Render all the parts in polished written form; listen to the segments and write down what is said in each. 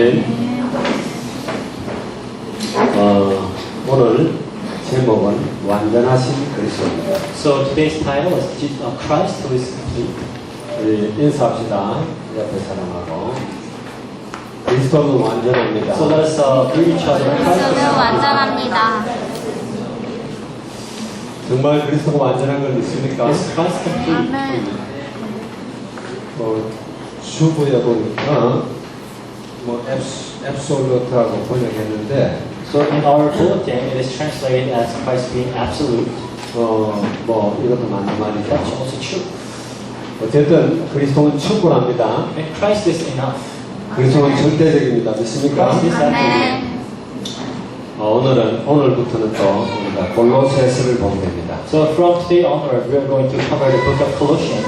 아멘. 오늘 제목은 완전하신 그리스도입니다. So today's title is Christ who is complete. 우리 인사합시다. 옆에 사람하고. 그리스도는 완전합니다. So let us greet each other. 그리스도는 완전합니다. 정말 그리스도가 완전한 걸 믿습니까? Is Christ complete? 아멘. 주부에 보니까 앱솔루트라고 번역했는데 So in our bulletin, it is translated as Christ being absolute. 이것도 맞는 말이죠. That's also true. 어쨌든 그리스도는 충분합니다. And Christ is enough. 그리스도는 절대적입니다. 믿습니까? Christ is absolute. 아멘. 오늘부터는 또 우리가 골로새서를 보게 됩니다. So from today onward, we are going to cover the book of Colossians.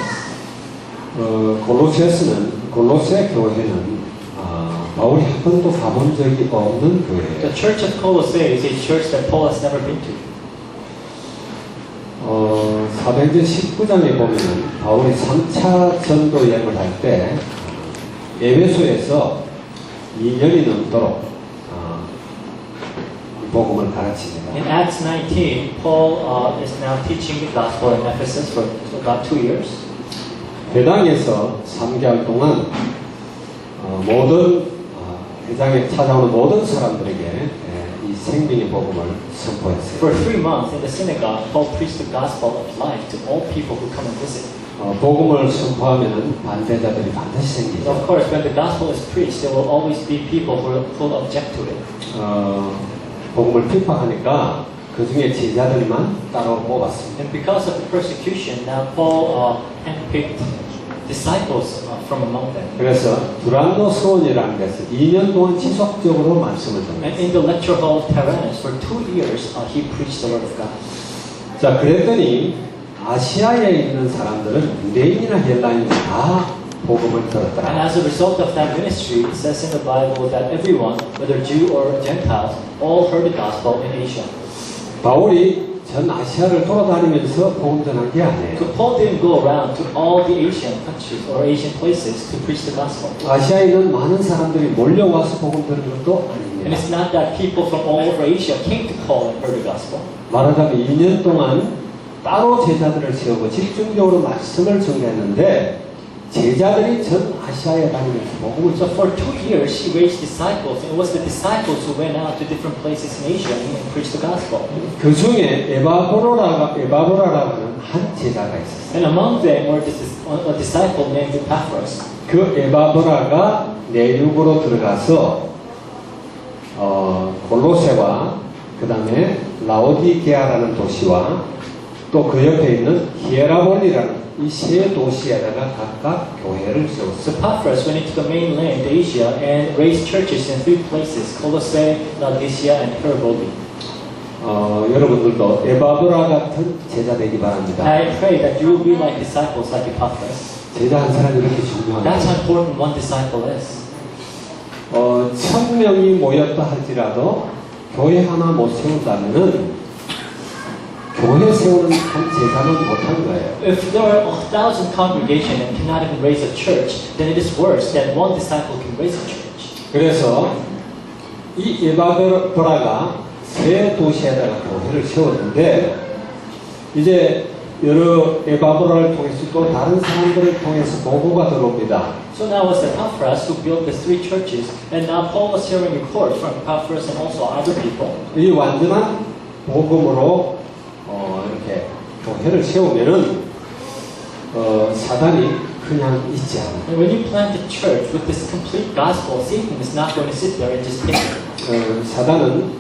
골로새 교회는 바울이 한 번도 가본 적이 없는 교회예요. The church of Colossae is a church that Paul has never been to. 사도행전 19장에 보면은 바울이 3차 전도 여행을 할 때 에베소에서 2년이 넘도록 복음을 가르칩니다. In Acts 19, Paul is now teaching the gospel in Ephesus for about 2 years. 회당에서 3개월 동안 모든 회당에 찾아오는 모든 사람들에게 이 생명의 복음을 선포했어요. For 3 months in the synagogue, Paul preached the gospel of life to all people who come and visit. 복음을 선포하면 반대자들이 반드시 And 생기죠. of course, when the gospel is preached, there will always be people who will object to it. 복음을 핍박하니까 그 중에 제자들만 따로 뽑았습니다. And because of the persecution, now Paul handpicked disciples from among them. 그래서 두란노 수원이라는 데서 2년 동안 지속적으로 말씀을 And 전했어요. in the lecture hall of Tyrannus, for 2 years, he preached the word of God. 자, 그랬더니 아시아에 있는 사람들은 유대인이나 헬라인 다 복음을 And 들었더라. as a result of that ministry, it says in the Bible that everyone, whether Jew or Gentiles, all heard the gospel in Asia. 바울이 전 아시아를 돌아다니면서 복음 전한 게 So 아니에요. Paul didn't go around to all the Asian countries or Asian places to preach the gospel. 아시아에 있는 많은 사람들이 몰려와서 복음 들은 것도 And 아닙니다. it's not that people from all over Asia came to Paul and heard the gospel. 말하자면 2년 동안 따로 제자들을 세우고 집중적으로 말씀을 전개했는데 제자들이 전 아시아에 다니면서 복음을 So for 2 years, he raised disciples. And it was the disciples who went out to different places in Asia and preached the gospel. 그 중에 에바보라라고 하는 한 제자가 있었어요. And among them were a disciple named Epaphras. 그 에바보라가 내륙으로 들어가서 골로새와 그 다음에 라오디게아라는 도시와 또 그 옆에 있는 히에라볼리라는 이 세 도시에다가 각각 교회를 세웠어요. Epaphras went into the mainland Asia and raised churches in 3 places: Colossae, Laodicea, and Hierapolis. 여러분들도 에바보라 같은 제자 되기 바랍니다. I pray that you will be like disciples like Epaphras. 제자 한 사람이 이렇게 That's 중요합니다. how important one disciple is. 1000명이 모였다 할지라도 교회 하나 못 세운다면은 교회 세우는 한 제자는 못한 거예요. If there are 1,000 congregation and cannot even raise a church, then it is worse that one disciple can raise a church. 그래서 이 에바보라가 세 도시에다가 교회를 세웠는데 이제 여러 에바보라를 통해서 또 다른 사람들을 통해서 보고가 들어옵니다. So now it was Epaphras who built the 3 churches, and now Paul was hearing reports from Epaphras and also other people. 이 완전한 복음으로 이렇게 교회를 세우면은 사단이 그냥 있지 않아요. And when you plant a church with this complete gospel, Satan is not going to sit there and just take it. 사단은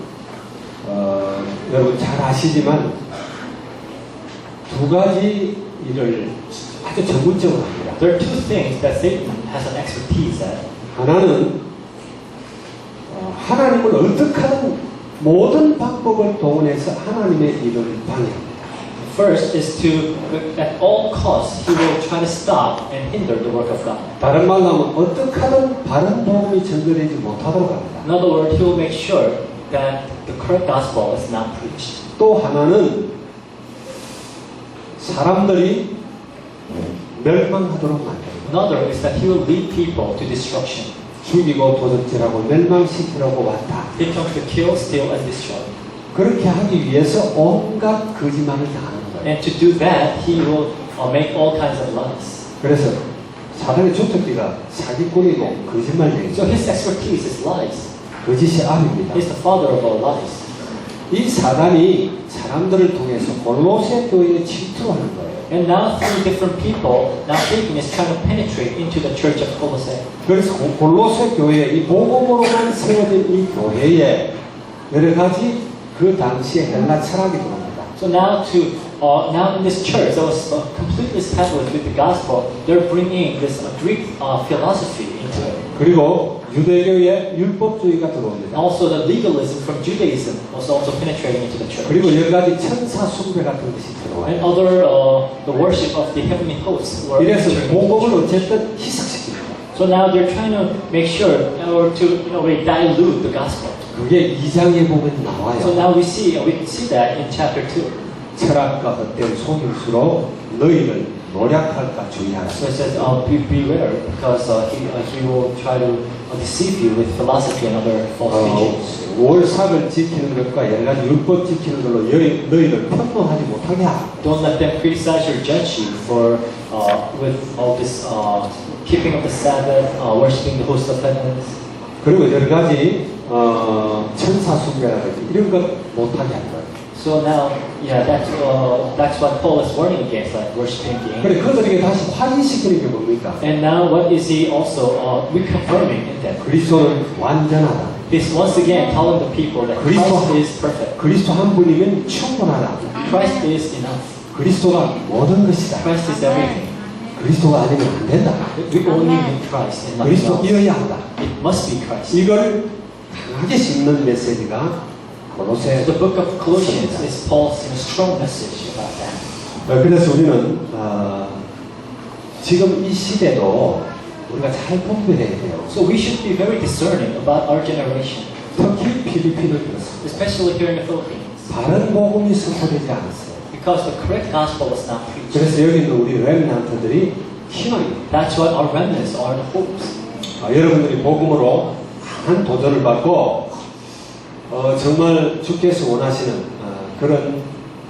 여러분 잘 아시지만 2가지 일을 아주 전문적으로 합니다. There are 2 things that Satan has an expertise at. 하나는 하나님을 어떻게 하든 모든 방법을 동원해서 하나님의 일을 방해합니다. First is to, at all costs, he will try to stop and hinder the work of God. 다른 말로 하면 어떻게 하든 바른 복음이 전달되지 못하도록 합니다. In other words, he will make sure that the correct gospel is not preached. 또 하나는 사람들이 멸망하도록 만듭니다. Another is that he will lead people to destruction. 죽이고 도적질하고 멸망시키려고 왔다. He comes to kill, steal, and destroy. 그렇게 하기 위해서 온갖 거짓말을 당하는 거예요. And to do that, he will make all kinds of lies. 그래서 사단의 주특기가 사기꾼이고 So 거짓말쟁이죠. his expertise is lies. 거짓이 압입니다. He's the father of all lies. 이 사단이 사람들을 통해서 골로새 교회에 침투하는 거예요. And now through different people, now Satan is trying to penetrate into the church of Colossae. 그래서 골로새 교회, 이 복음으로만 세워진 이 교회에 여러 가지 그 당시에 헬라 철학이 들어옵니다. So now in this church that was completely established with the gospel, they're bringing this Greek philosophy into it. 그리고 유대교의 율법주의가 들어옵니다. Also, the legalism from Judaism was also penetrating into the church. 그리고 여러 가지 천사 숭배 같은 것이 And 들어와요. other, the worship of the heavenly hosts were 이래서 entering into the 복음을 church. 어쨌든 희석시킵니다. So now they're trying to make sure, or to dilute the gospel. 그게 2장에 bo면 So 나와요. now we see that in chapter 2. 철학과 헛된 속임수로 너희를 노략할까 주의하라. So it says, beware, because he will try to deceive you with philosophy and other false teachings. 월삭을 지키는 것과 여러 가지 율법 지키는 걸로 너희를 편노하지 못하게 하라. Don't let them criticize or judge you for with all this keeping of the Sabbath, worshiping the host of heavens. 그리고 여러 가지 천사 숭배라든지 이런 것 못하게 하는 거예요. So now, that's what Paul is warning against, like worshiping the 그래 angels. 그들에게 다시 확인시키는 게 뭡니까? And now, what is he also reconfirming in them? 그리스도는 완전하다. He's once again telling the people that Christ is perfect. 그리스도 한 분이면 충분하다. Christ is enough. 그리스도가 모든 것이다. Christ is everything. 그리스도가 아니면 안 된다. We only need Christ and nothing else. 그리스도이어야 한다. It must be Christ. 이걸 강하게 씹는 메시지가 골로새. The book of Colossians is Paul's strong message about that. 그래서 우리는 지금 이 시대도 우리가 잘 분별해야 돼요. So we should be very discerning about our generation, 특히 필리핀을 들었습니다. especially here in the Philippines, 바른 복음이 선포되지 않았어요. because the correct gospel was not preached. 그래서 여기 있는 우리 렘넌트들이 희망입니다. That's what our remnants are, the hopes. 여러분들이 복음으로 강한 도전을 받고 정말 주께서 원하시는 그런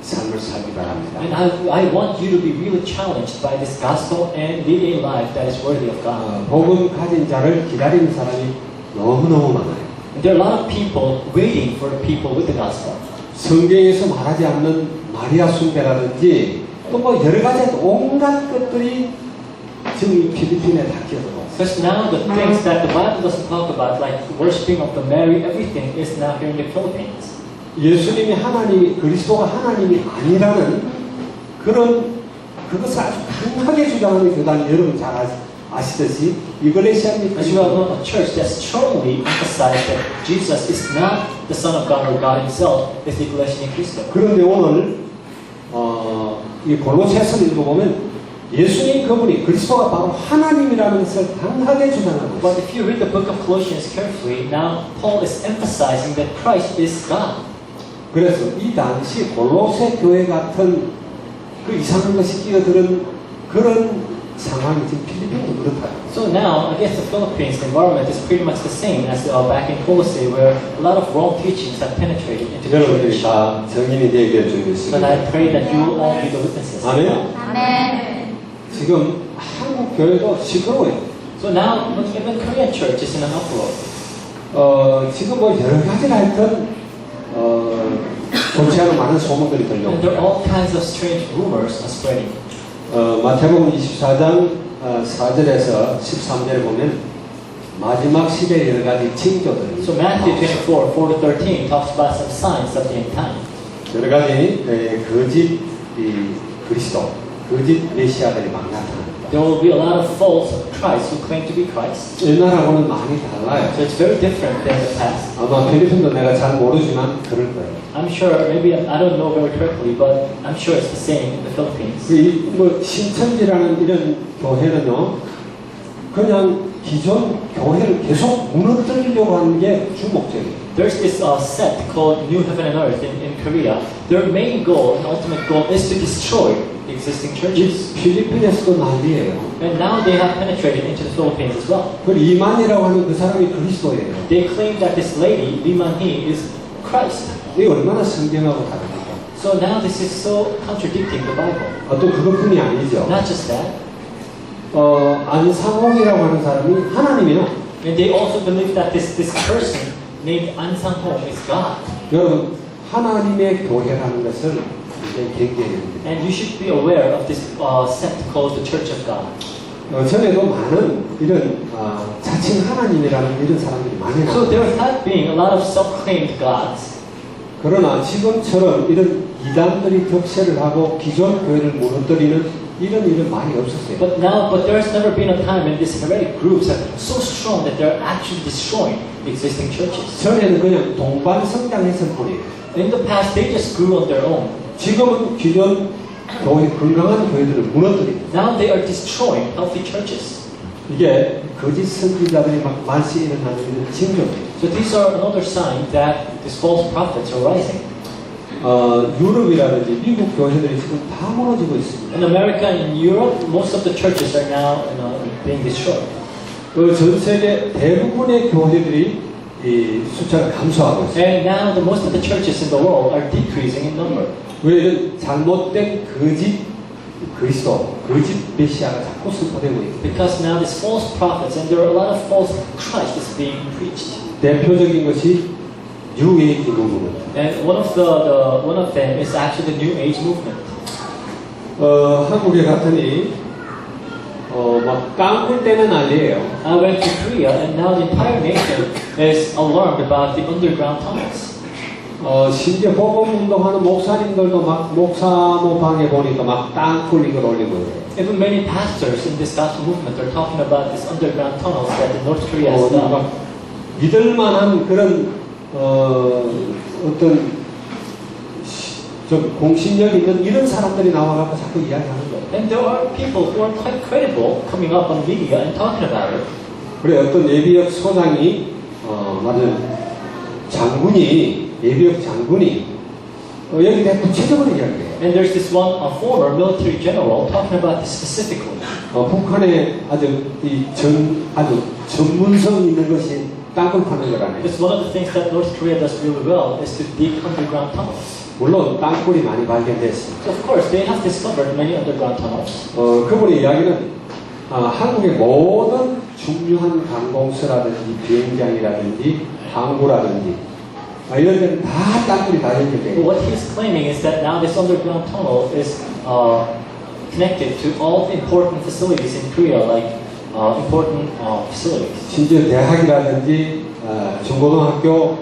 삶을 살기 바랍니다. And I want you to be really challenged by this gospel and live a life that is worthy of God. 복음 가진 자를 기다리는 사람이 너무너무 많아요. And there are a lot of people waiting for the people with the gospel. 성경에서 말하지 않는 마리아 숭배라든지 또 뭐 여러 가지 온갖 것들이 지금 이 필리핀에 다 끼어들어. Because now the things that the Bible doesn't talk about, like worshiping of the Mary, everything is now here in the Philippines. 예수님이 하나님, 그리스도가 하나님이 아니라는 그것을 아주 강하게 주장하는 교단이 여러분 잘 아시듯이 이글레시아 As you all know, a church that strongly emphasizes that Jesus is not the Son of God or God Himself is the Iglesia Ni Cristo. 그런데 오늘 이 골로새서를 읽어보면 예수님 그분이 그리스도가 바로 하나님이라는 것을 강하게 주장하고 But 있어요. if you read the book of Colossians carefully, now Paul is emphasizing that Christ is God. 그래서 이 당시 골로새 교회 같은 그 이상한 것이 끼어드는 그런 상황이 지금 필리핀도 그렇다. So now, I guess the Philippines environment is pretty much the same as back in Colossae, where a lot of wrong teachings have penetrated into the 여러분들이 church. 다 증인이 되게 But 해주겠습니다. I pray that you will all be the witnesses. 아멘. 아멘. 지금 한국 교회도 시끄러워요. So now, even Korean church is in an uproar. 지금 뭐 여러 가지를 하여튼 좋지 않은 많은 소문들이 And there are 들려옵니다. all kinds of strange rumors are spreading. 마태복음 24장 4절에서 13절에 보면 마지막 시대의 여러 가지 징조들이 So Matthew 24, 4-13 talks about some signs of the end time. 여러 가지 거짓 그리스도, 거짓 메시아들이 막 나타납니다. There will be a lot of false Christ who claim to be Christ. 옛날하고는 많이 달라요. So it's very different than the past. 아마 필리핀도 내가 잘 모르지만 그럴 거예요. I'm sure, maybe I don't know very correctly, but I'm sure it's the same in the Philippines. 뭐 신천지라는 이런 교회는요, 그냥 기존 교회를 계속 무너뜨리려고 하는 게 주 목적이에요. There's this sect called New Heaven and Earth in Korea. Their main goal and ultimate goal is to destroy the existing 이 churches. 필리핀에서도 난리예요. And now they have penetrated into the Philippines as well. 그 이만이라고 하는 그 사람이 그리스도예요. They claim that this lady, Lee Man-hee, is Christ. 이게 얼마나 성경하고 다릅니까? So now this is so contradicting the Bible. 또 그것뿐이 아니죠. Not just that, 안상홍이라고 하는 사람이 하나님이요. and they also believe that this person named An Sang-ho is God. 여러분 하나님의 교회라는 것을 이제 경계해야 됩니다. And you should be aware of this sect called the Church of God. 전에도 많은 이런 자칭 하나님이라는 이런 사람들이 많이 So 나와요. there have been a lot of self-claimed gods. 그러나 지금처럼 이런 이단들이 격세를 하고 기존 교회를 무너뜨리는 이런 일은 많이 없었어요. But there's never been a time when these heretic groups are so strong that they're actually destroying the existing churches. 전에는 그냥 동반 성장했을 뿐이에요. In the past, they just grew on their own. 지금은 기존 교회, 건강한 교회들을 무너뜨립니다. Now they are destroying healthy churches. 이게 거짓 선지자들이 막 말씨 일어나는 이런 징조입니다. So these are another sign that these false prophets are rising. 유럽이라든지 미국 교회들이 지금 다 무너지고 있습니다. In America and Europe, most of the churches are now being destroyed. 전 세계 대부분의 교회들이 이 숫자가 감소하고 있어요. And now most of the churches in the world are decreasing in number. 왜 이런 잘못된 거짓 그리스도, 거짓 메시아가 자꾸 선포되고 있어요. Because now these false prophets and there are a lot of false Christ is being preached. 대표적인 것이 New Age movement. And one of them is actually the New Age movement. 한국에 갔더니 막 땅굴 때는 난리예요. I went to Korea and now the entire nation is alarmed about the underground tunnels. 심지어 복음 운동하는 목사님들도 막 목사모 방에 보니까 막 땅굴 이걸 올리고 있어요. Even many pastors in this gospel movement are talking about these underground tunnels that the North Korea has done. 막 믿을만한 그런 어떤 좀 공신력 있는 이런 사람들이 나와갖고 자꾸 이야기하는 거예요. And there are people who are quite credible coming up on media and talking about it. 그래 어떤 예비역 소장이 맞은 장군이 예비역 장군이 여기 대해 구체적으로 이야기해요. And there's this one former military general talking about this specifically. 북한에 아주 전문성 있는 것이 땅굴 파는 거라네. It's one of the things that North Korea does really well is to dig underground tunnels. 물론 땅굴이 많이 발견됐어요. So of course they have discovered many underground tunnels. 그분의 이야기는 한국의 모든 중요한 관공서라든지 비행장이라든지 항구라든지 이런 데는 다 땅굴이 다 But 연결돼요. what he's claiming is that now this underground tunnel is connected to all the important facilities in Korea, like important facilities. 심지어 대학이라든지 중고등학교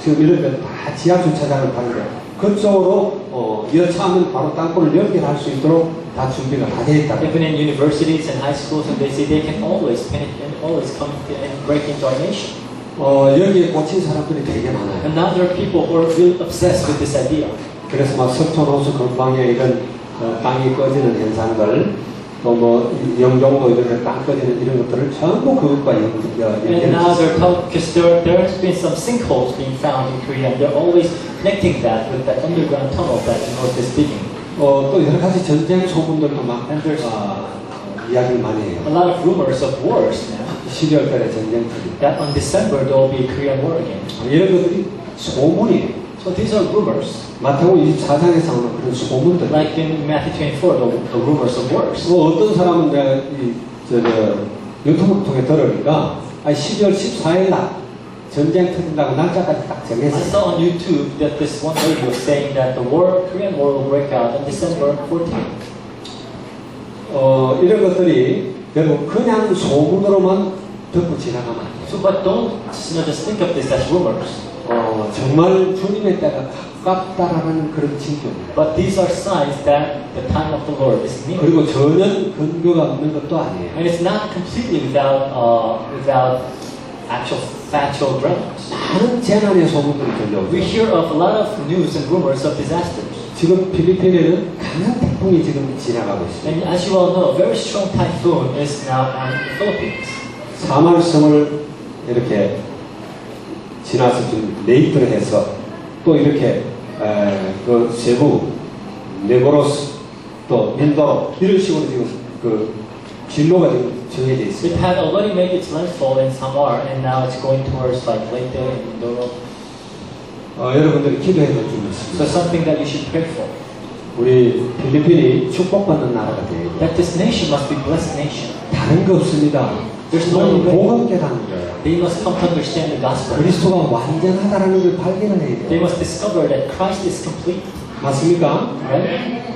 지금 이런 데는 다 지하 주차장을 파는데 그쪽으로 여차하면 바로 땅굴을 연결할 수 있도록 다 준비가 다 돼 있다. Even in universities and high schools, and they say they can always penetrate and always come and break into our nation. 여기에 꽂힌 사람들이 되게 많아요. And now there are people who are really obsessed with this idea. 그래서 막 석촌호수 근방에 이런 땅이 꺼지는 현상들, 또 뭐 영종도 이런 땅 꺼지는 이런 것들을 전부 그것과 And now 연결해서 because there has been some sinkholes being found in Korea, and they're always connecting that with that underground tunnel that the North is digging. 또 여러 가지 전쟁 소문들도 막 And there's 이야기를 많이 해요. a lot of rumors of wars now. 12월 달에 전쟁터리. That on December there will be a Korean war again. 이런 것들이 소문이에요. So these are rumors. 마태복음 24장에서 나오는 그런 소문들. Like in Matthew 24, the rumors of wars. 어떤 사람은 내가 유튜브 통해 들으니까 12월 14일 날 전쟁 터진다고 날짜까지 딱 I 정했어요. saw on YouTube that this one lady was saying that the Korean war will break out on December 14th. 이런 것들이 여러분 그냥 소문으로만 듣고 지나가면 안 돼요. So, but don't just think of this as rumors. 정말 주님의 때가 가깝다라는 그런 징조입니다. But these are signs that the time of the Lord is near. 그리고 전혀 근거가 없는 것도 아니에요. And it's not completely without actual factual grounds. 많은 재난의 소문들이 들려오죠. We hear of a lot of news and rumors of disasters. 지금 필리핀에는 강한 태풍이 지금 지나가고 있습니다. And as you all know, a very strong typhoon is now on the Philippines. 사말섬을 이렇게 지나서 지금 레이트를 해서 또 이렇게 그 세부 네고로스 또 민도 이런 식으로 지금 그 진로가 지금 정해져 있습니다. It had already made its landfall in Samar, and now it's going towards like Leyte and Mindoro. 여러분들이 기도해 줄 수 So 있습니다. something that you should pray for. 우리 필리핀이 축복받는 나라가 되어야 돼요. That this nation must be blessed nation. 다른 거 없습니다. There's no way. 복음 깨닫는 거예요. They must come to understand the gospel. 그리스도가 완전하다라는 걸 발견을 해야 They 돼요. must discover that Christ is complete. 맞습니까? Right?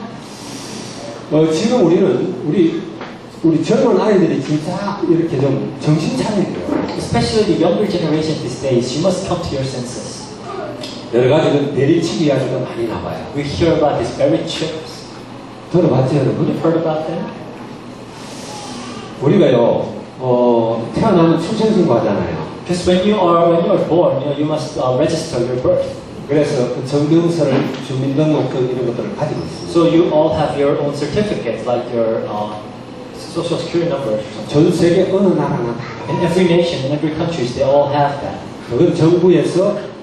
지금 우리 젊은 아이들이 진짜 이렇게 좀 정신 차려야 돼요. Especially the younger generation these days, you must come to your senses. 여러 가지 그 대리치기 이야기가 많이 나와요. We hear about these buried chips. 들어봤죠, 여러분? You've heard about them? 우리가요, 태어나면 출생신고 하잖아요. Because when you are born, you must register your birth. 그래서 그 정경서를 주민등록증 이런 것들을 가지고 있습니다. So you all have your own certificates, like your social security number. 전 세계 어느 나라나 다. In every nation, in every country, they all have that. 그건 정부에서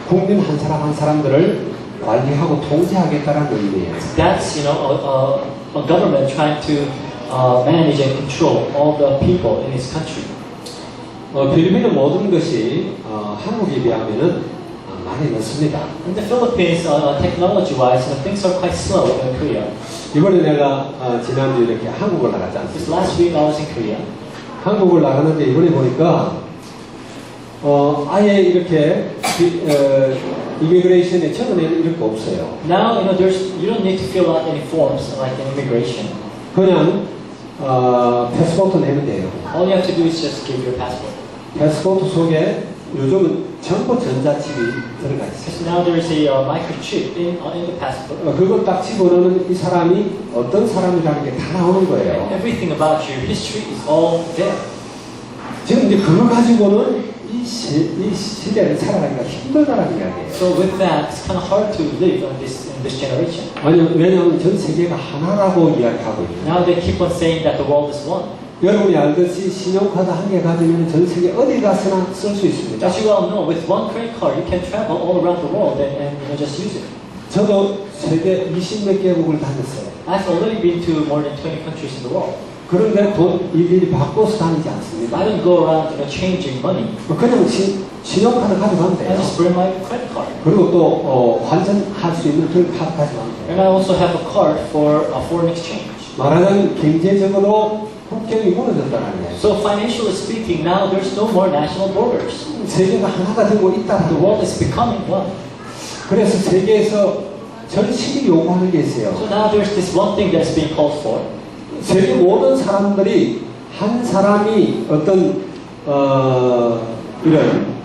국민 한 사람 한 사람들을 관리하고 통제하겠다는 의미예요. That's a government trying to manage and control all the people in his country. 필리핀의 모든 것이 한국에 비하면은 많이 늦습니다. In the Philippines, technology-wise, things are quite slow in Korea. 이번에 내가 지난주 이렇게 한국을 나갔지 This 않습니까? last week I was in Korea. 한국을 나가는데 이번에 보니까 아예 이렇게 이미그레이션에 처음에는 이런 거 없어요. Now, you don't need to fill out any forms like in immigration. 그냥 패스포트 내면 돼요. All you have to do is just give your passport. 패스포트 속에 요즘은 전부 전자칩이 들어가 있어요. Because now there is a microchip in the passport. 그걸 딱 집어넣으면 이 사람이 어떤 사람이라는 게 다 나오는 거예요. Everything about your history is all there. 지금 이제 그거 가지고는 이 시대를 살아가기가 힘들다는 이야기예요. So with that, it's kind of hard to live in this generation. 왜냐하면 전 세계가 하나라고 이야기하고 있어요. Now they keep on saying that the world is one. 여러분이 알듯이 신용카드 한 개 가지면 전 세계 어디 가서나 쓸 수 있습니다. As you well know, with one credit card, you can travel all around the world and just use it. 저도 세계 20몇 개국을 다녔어요. I've already been to more than 20 countries in the world. 그런데 돈 일일이 바꿔서 다니지 않습니다. I don't go around changing money. 그냥 신용카드 가져가면 I 돼요. just bring my credit card. 그리고 또 환전할 수 있는 그런 카드 가져가면 돼요. And I also have a card for foreign exchange. 말하자면 경제적으로 국경이 무너졌다는 거예요. So financially speaking, now there's no more national borders. 세계가 하나가 되고 The 있다는 world 거예요. is becoming one. 그래서 세계에서 절실히 요구하는 게 있어요. So now there's this one thing that is being called for. 세계 모든 사람들이 한 사람이 어떤 이런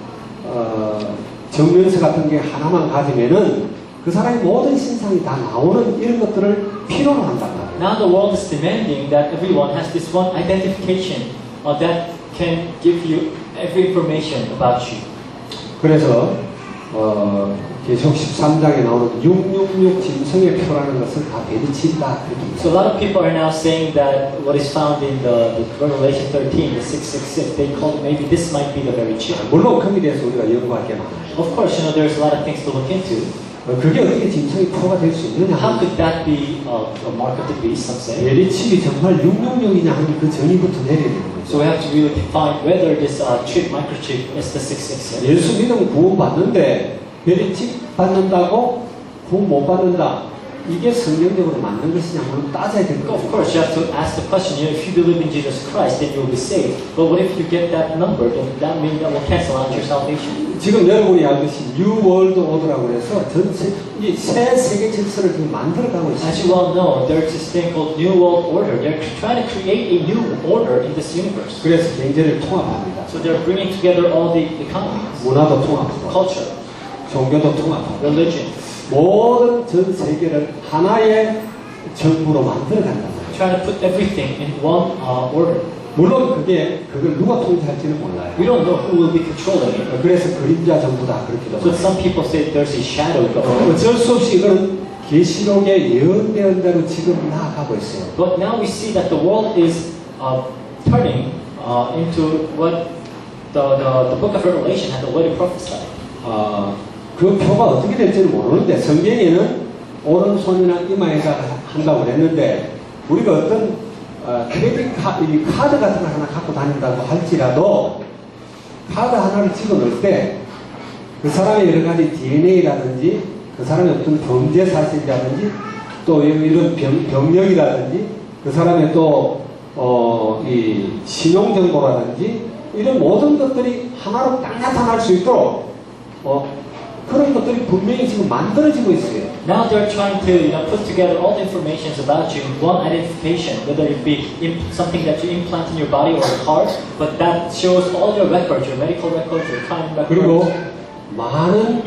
정면서 같은 게 하나만 가지면은 그 사람의 모든 신상이 다 나오는 이런 것들을 필요로 한단 말이에요. Now the world is demanding that everyone has this one identification that can give you every information about you. 그래서 계속 13장에 나오는 666 짐승의 표라는 것을 다 베리치다 그렇게 So a lot of people are now saying that what is found in the Revelation 13, the 666, they call it, maybe this might be the very chip. 물론 거기에 대해서 우리가 연구할 게 많아요. Of course, there's a lot of things to look into. 그게 어떻게 짐승의 표가 될 수 있느냐 How 하는 could that be a mark of the beast, some say? 베리칩이 정말 666이냐 하는 그 정의부터 내려야 되는 거죠. So we have to really define whether this chip, microchip, is the 666. 예수 믿으면 구원 받는데 베리칩 받는다고 구원 못 받는다. 이게 성경적으로 맞는 것이냐 물론 따져야 될 Of 거죠. course, you have to ask the question, if you believe in Jesus Christ, then you will be saved. But what if you get that number? Then that means that will cancel out your salvation. 지금 여러분이 알듯이 New World Order라고 해서 전체 이 새 세계 질서를 지금 만들어가고 As 있습니다. you well know, there's this thing called New World Order. They're trying to create a new order in this universe. 그래서 경제를 통합합니다. So they're bringing together all the economies, 문화도 통합하고 culture, 종교도 통합하고 religion, 모든 전 세계를 하나의 정부로 만들어간다는 거예요. trying to put everything in one order. 물론 그걸 누가 통제할지는 몰라요. We don't know who will be controlling it. 그래서 그림자 정부다 그렇게도 So 말해요. some people say there's a shadow government. 어쩔 수 없이 이거는 계시록에 예언되는 대로 지금 나아가고 있어요. But now we see that the world is turning into what the book of Revelation had already prophesied. 그 표가 어떻게 될지는 모르는데 성경에는 오른손이나 이마에다 한다고 그랬는데 우리가 어떤 크레딧 이 카드 같은 거 하나 갖고 다닌다고 할지라도 카드 하나를 찍어놓을 때 그 사람의 여러 가지 DNA라든지 그 사람의 어떤 범죄 사실이라든지 또 이런 병력이라든지 그 사람의 또 이 신용정보라든지 이런 모든 것들이 하나로 딱 나타날 수 있도록 그런 것들이 분명히 지금 만들어지고 있어요. Now they're trying to put together all the information about you in one identification, whether it be something that you implant in your body or a card, but that shows all your records, your medical records, your crime 그리고 records. 많은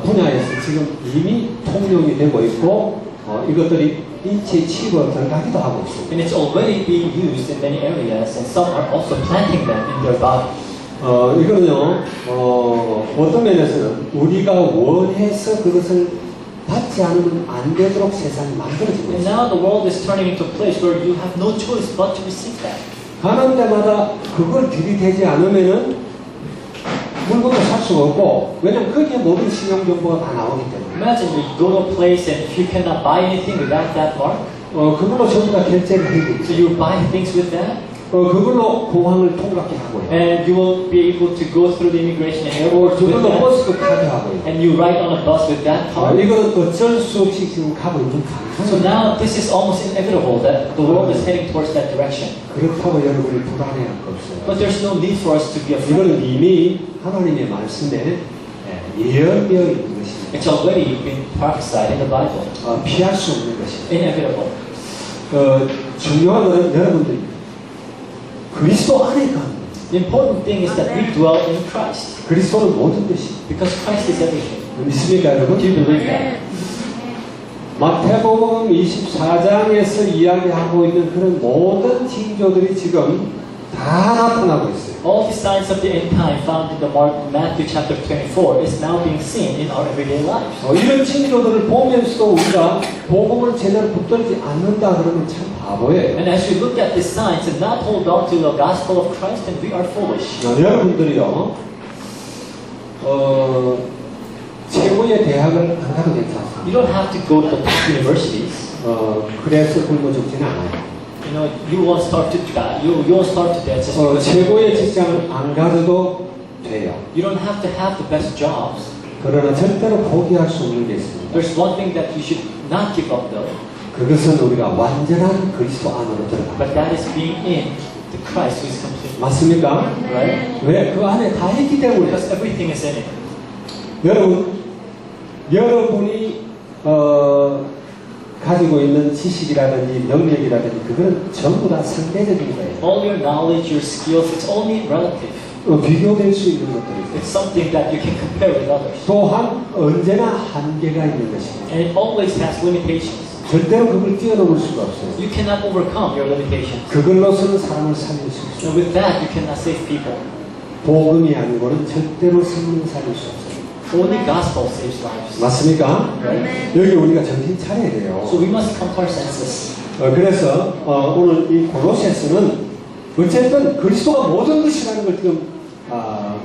분야에서 지금 이미 통용이 되고 있고 이것들이 인체에 치유가 들어가기도 하고 있습니다. And it's already being used in many areas, and some are also planting them in their body. 이거는요, 어떤 면에서는 우리가 원해서 그것을 받지 않으면 안 되도록 세상이 만들어지고 And 있습니다. now the world is turning into a place where you have no choice but to receive that. 가는 데마다 그걸 들이대지 않으면은 물건도 살 수가 없고, 왜냐면 거기에 모든 신용정보가 다 나오기 때문에. Imagine you go to a place and if you cannot buy anything without that mark, 그걸로 전부 다 결제를 해야 so 되죠. you buy things with that, 그걸로 공항을 통과하게 하고요. and you will be able to go through the immigration and airport with 그걸로 that, 버스도 타게 하고요. and you ride on a bus with that card. 이거는 어쩔 수 없이 지금 가고 있는 So 상황입니다. now this is almost inevitable that the world is heading towards that direction. 그렇다고 여러분이 불안해할 거 없어요. But there's no need for us to be afraid. 이거는 이미 하나님의 말씀에 예언되어 있는 것입니다. It's already been prophesied in the Bible. 피할 수 없는 것입니다. Inevitable. 중요한 것은 여러분들입니다. 그리스도 안에 가는 거예요. The important thing is that we dwell in Christ, 그리스도는 모든 것입니다. because Christ is everything. 믿습니까 여러분? Do you believe that? 마태복음 24장에서 이야기하고 있는 그런 모든 징조들이 지금 다 나타나고 있어요. All the signs of the end time found in the Matthew chapter 24 is now being seen in our everyday lives. 이런 징조들을 보면서도 우리가 복음을 제대로 붙들지 않는다 그러면 참 바보예요. And as we look at these signs and not hold on to the gospel of Christ, then we are foolish. 여러분들이요, 최고의 대학을 안 가도 괜찮습니다. You don't have to go to the top universities. 그래서 굶어 죽지는 않아요. You won't start to die. You won't start to death just because 최고의 직장을 안 가도 돼요. you don't have to have the best jobs. 그러나 절대로 포기할 수 없는 게 있습니다. There's one thing that you should not give up though, 그것은 우리가 완전한 그리스도 안으로 들어갑니다. but that is being in the Christ who is complete. 맞습니까? Right? 왜? 그 안에 다 있기 때문에. Because everything is in it. 여러분이 가지고 있는 지식이라든지 능력이라든지 그거는 전부 다 상대적인 거예요. All your knowledge, your skills, it's only relative. 비교될 수 있는 것들이죠. It's something that you can compare with others. 또한 언제나 한계가 있는 것입니다. And it always has limitations. 절대로 그걸 뛰어넘을 수가 없어요. You cannot overcome your limitations. 그걸로서는 사람을 살릴 수 없어요. And with that, you cannot save people. 복음이 아니고는 절대로 생명 살릴 수 없어요. Only gospel saves lives. 맞습니까? Right? 여기 우리가 정신 차려야 돼요. So we must come to our senses. 그래서 오늘 이 골로새서는 어쨌든 그리스도가 모든 것이라는 걸 지금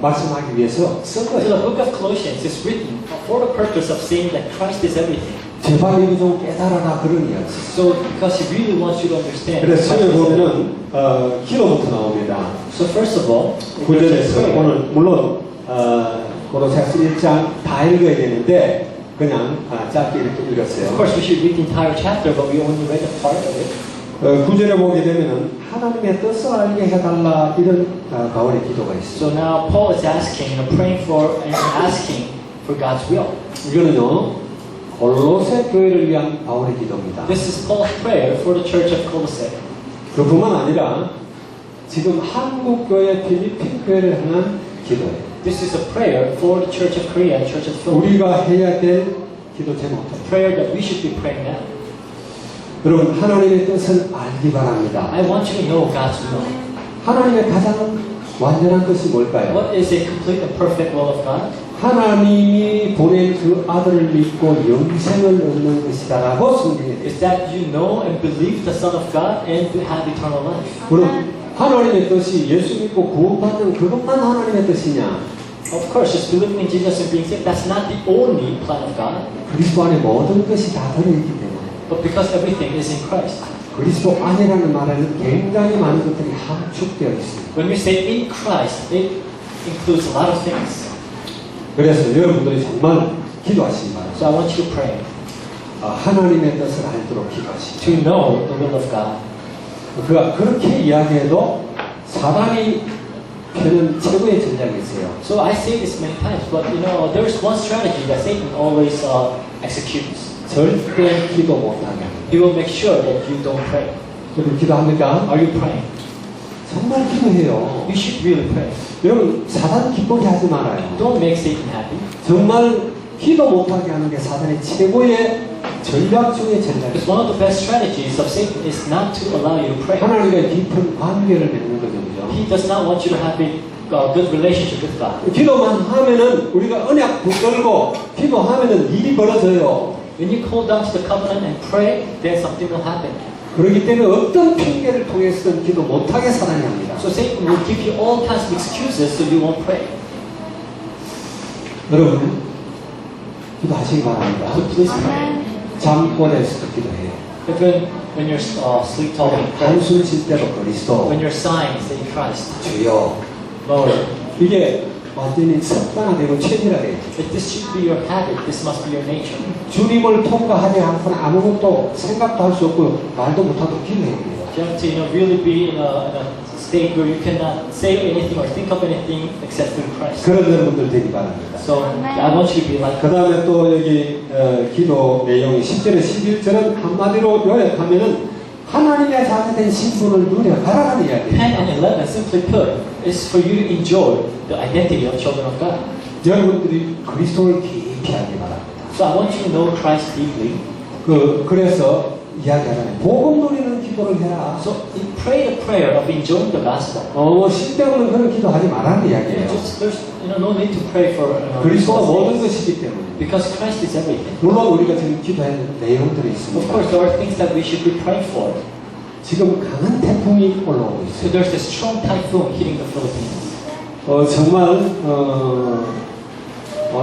말씀하기 위해서 쓴 So the 거예요. book of Colossians is written for the purpose of saying that Christ is everything. 제발 이거 좀 깨달아라 그런 이야기. So because he really wants you to understand. 그래서 Christ 처음에 is everything. 보면은 기도부터 나옵니다. So first of all, 구절에서 오늘 물론 골로새서 1장 다 읽어야 되는데 그냥 짧게 이렇게 of 읽었어요. course, we should read the entire chapter, but we only read a part of it. 9절에 보게 되면은 하나님의 뜻을 알게 해달라 이런 바울의 기도가 있어요. So now Paul is asking, praying for and asking for God's will. 이거는요 골로새 교회를 위한 바울의 기도입니다. This is Paul's prayer for the church of Colossae. 그뿐만 아니라 지금 한국 교회, 필리핀 교회를 향한 기도예요. This is a prayer for the church of Korea and church of Philippines. 우리가 해야 될 기도 제목입니다. A prayer that we should be praying now. 여러분 하나님의 뜻을 알기 바랍니다. I want you to know God's will. 하나님의 가장 완전한 뜻이 뭘까요? What is a complete and perfect will of God? 하나님이 보낸 그 아들을 믿고 영생을 얻는 것이다라고 성경에 되어 Is that you know and believe the Son of God and to have eternal life. 그럼 하나님의 뜻이 예수 믿고 구원받는 그것만 하나님의 뜻이냐? Of course, just believing in Jesus and being saved, that's not the only plan of God. 그리스도 안에 모든 것이 다 들어있기 때문에 But because everything is in Christ. 그리스도 안이라는 말에는 굉장히 많은 것들이 함축되어 있습니다. When we say in Christ, it includes a lot of things. 그래서 여러분들이 정말 기도하시기 바랍니다. So I want you to pray 하나님의 뜻을 알도록 기도하시기 to know the will of God. 그가 그렇게 이야기해도 사단이 펴는 최고의 전략이 있어요. So I say this many times, but there's one strategy that Satan always executes. 절대 기도 못하게 합니다. He will make sure that you don't pray. 여러분 기도합니까? Are you praying? 정말 기도해요. You should really pray. 여러분 사단 기쁘게 하지 말아요. Don't make Satan happy. 정말 기도 못하게 하는 게 사단의 최고의 전략 중의 Because 전략이에요. one of the best strategies of Satan is not to allow you to pray. 하나님과 깊은 관계를 맺는 거죠. 그죠? He does not want you to have a good relationship with God. 기도만 하면은 우리가 언약 붙들고 기도하면은 일이 벌어져요. When you hold down to the covenant and pray, then something will happen. 그렇기 때문에 어떤 핑계를 통해서든 기도 못하게 사단이 합니다. So Satan will give you all kinds of excuses so you won't pray. 여러분 기도하시기 바랍니다. So please pray. 아멘. 잠꼬대에서도 기도해요. Even when you're sleep talking, pray. 한숨 쉴 때도 그리스도 When you're sighing, say Christ. 주여. Lord, 이게 완전히 습관화되고 체질화돼요. if this should be your habit, this must be your nature. 주님을 통과하지 않고는 아무것도 생각도 할 수 없고 말도 못하고 기도해야 돼요. You have to really be in a state where you cannot say anything or think of anything except through Christ. 그런 여러분들 되기 바랍니다. So I want you to be like 그 다음에 또 여기 기도 내용이 10절에 11절은 한마디로 요약하면은 하나님의 자녀된 신분을 누려가라는 10 이야기예요. and 11, simply put, is for you to enjoy the identity of children of God. 여러분들이 그리스도를 깊이 알기 바랍니다. So I want you to know Christ deeply. 그래서 이야기하잖아요. 복음 누리는 기도를 해라. So pray the prayer of enjoying the gospel. 쓸데없는 그런 기도하지 말라는 이야기예요. There's no need to pray for 그리스도가 모든 things, 것이기 때문에. because Christ is everything. 물론 우리가 지금 기도하는 내용들이 Of 있습니다. course, there are things that we should be praying for. 지금 강한 태풍이 올라오고 So 있어요. there's a strong typhoon hitting the Philippines. 정말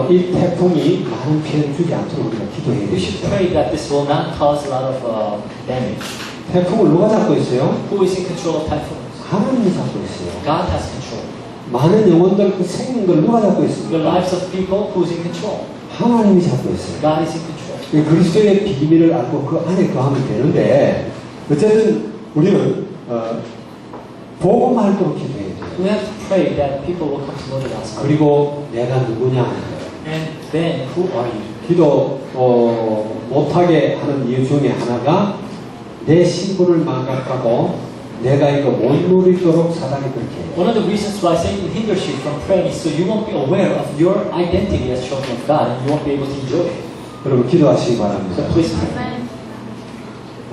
이 태풍이 많은 피해를 주지 않도록 우리가 기도해야 We should 되겠죠. pray that this will not cause a lot of damage. 태풍을 누가 잡고 있어요? Who is in control of typhoons? 하나님이 잡고 있어요. God has control. 많은 영혼들, 그 생명들 누가 잡고 The 있습니까? lives of people, who is in control? 하나님이 잡고 있어요. God is in control. 이 그리스도의 비밀을 알고 그 안에 거하면 되는데 어쨌든 우리는 복음하도록 기도해야 돼요. We have to pray that people will come to know the gospel. 그리고 내가 누구냐 And then, who are you? 기도 못하게 하는 이유 중에 하나가 내 신분을 망각하고 내가 이거 못 누리도록 사단이 그렇게 해요. One of the reasons why Satan hinders you from praying is so you won't be aware of your identity as children of God and you won't be able to enjoy it. 여러분 기도하시기 So 바랍니다. please pray. 아멘.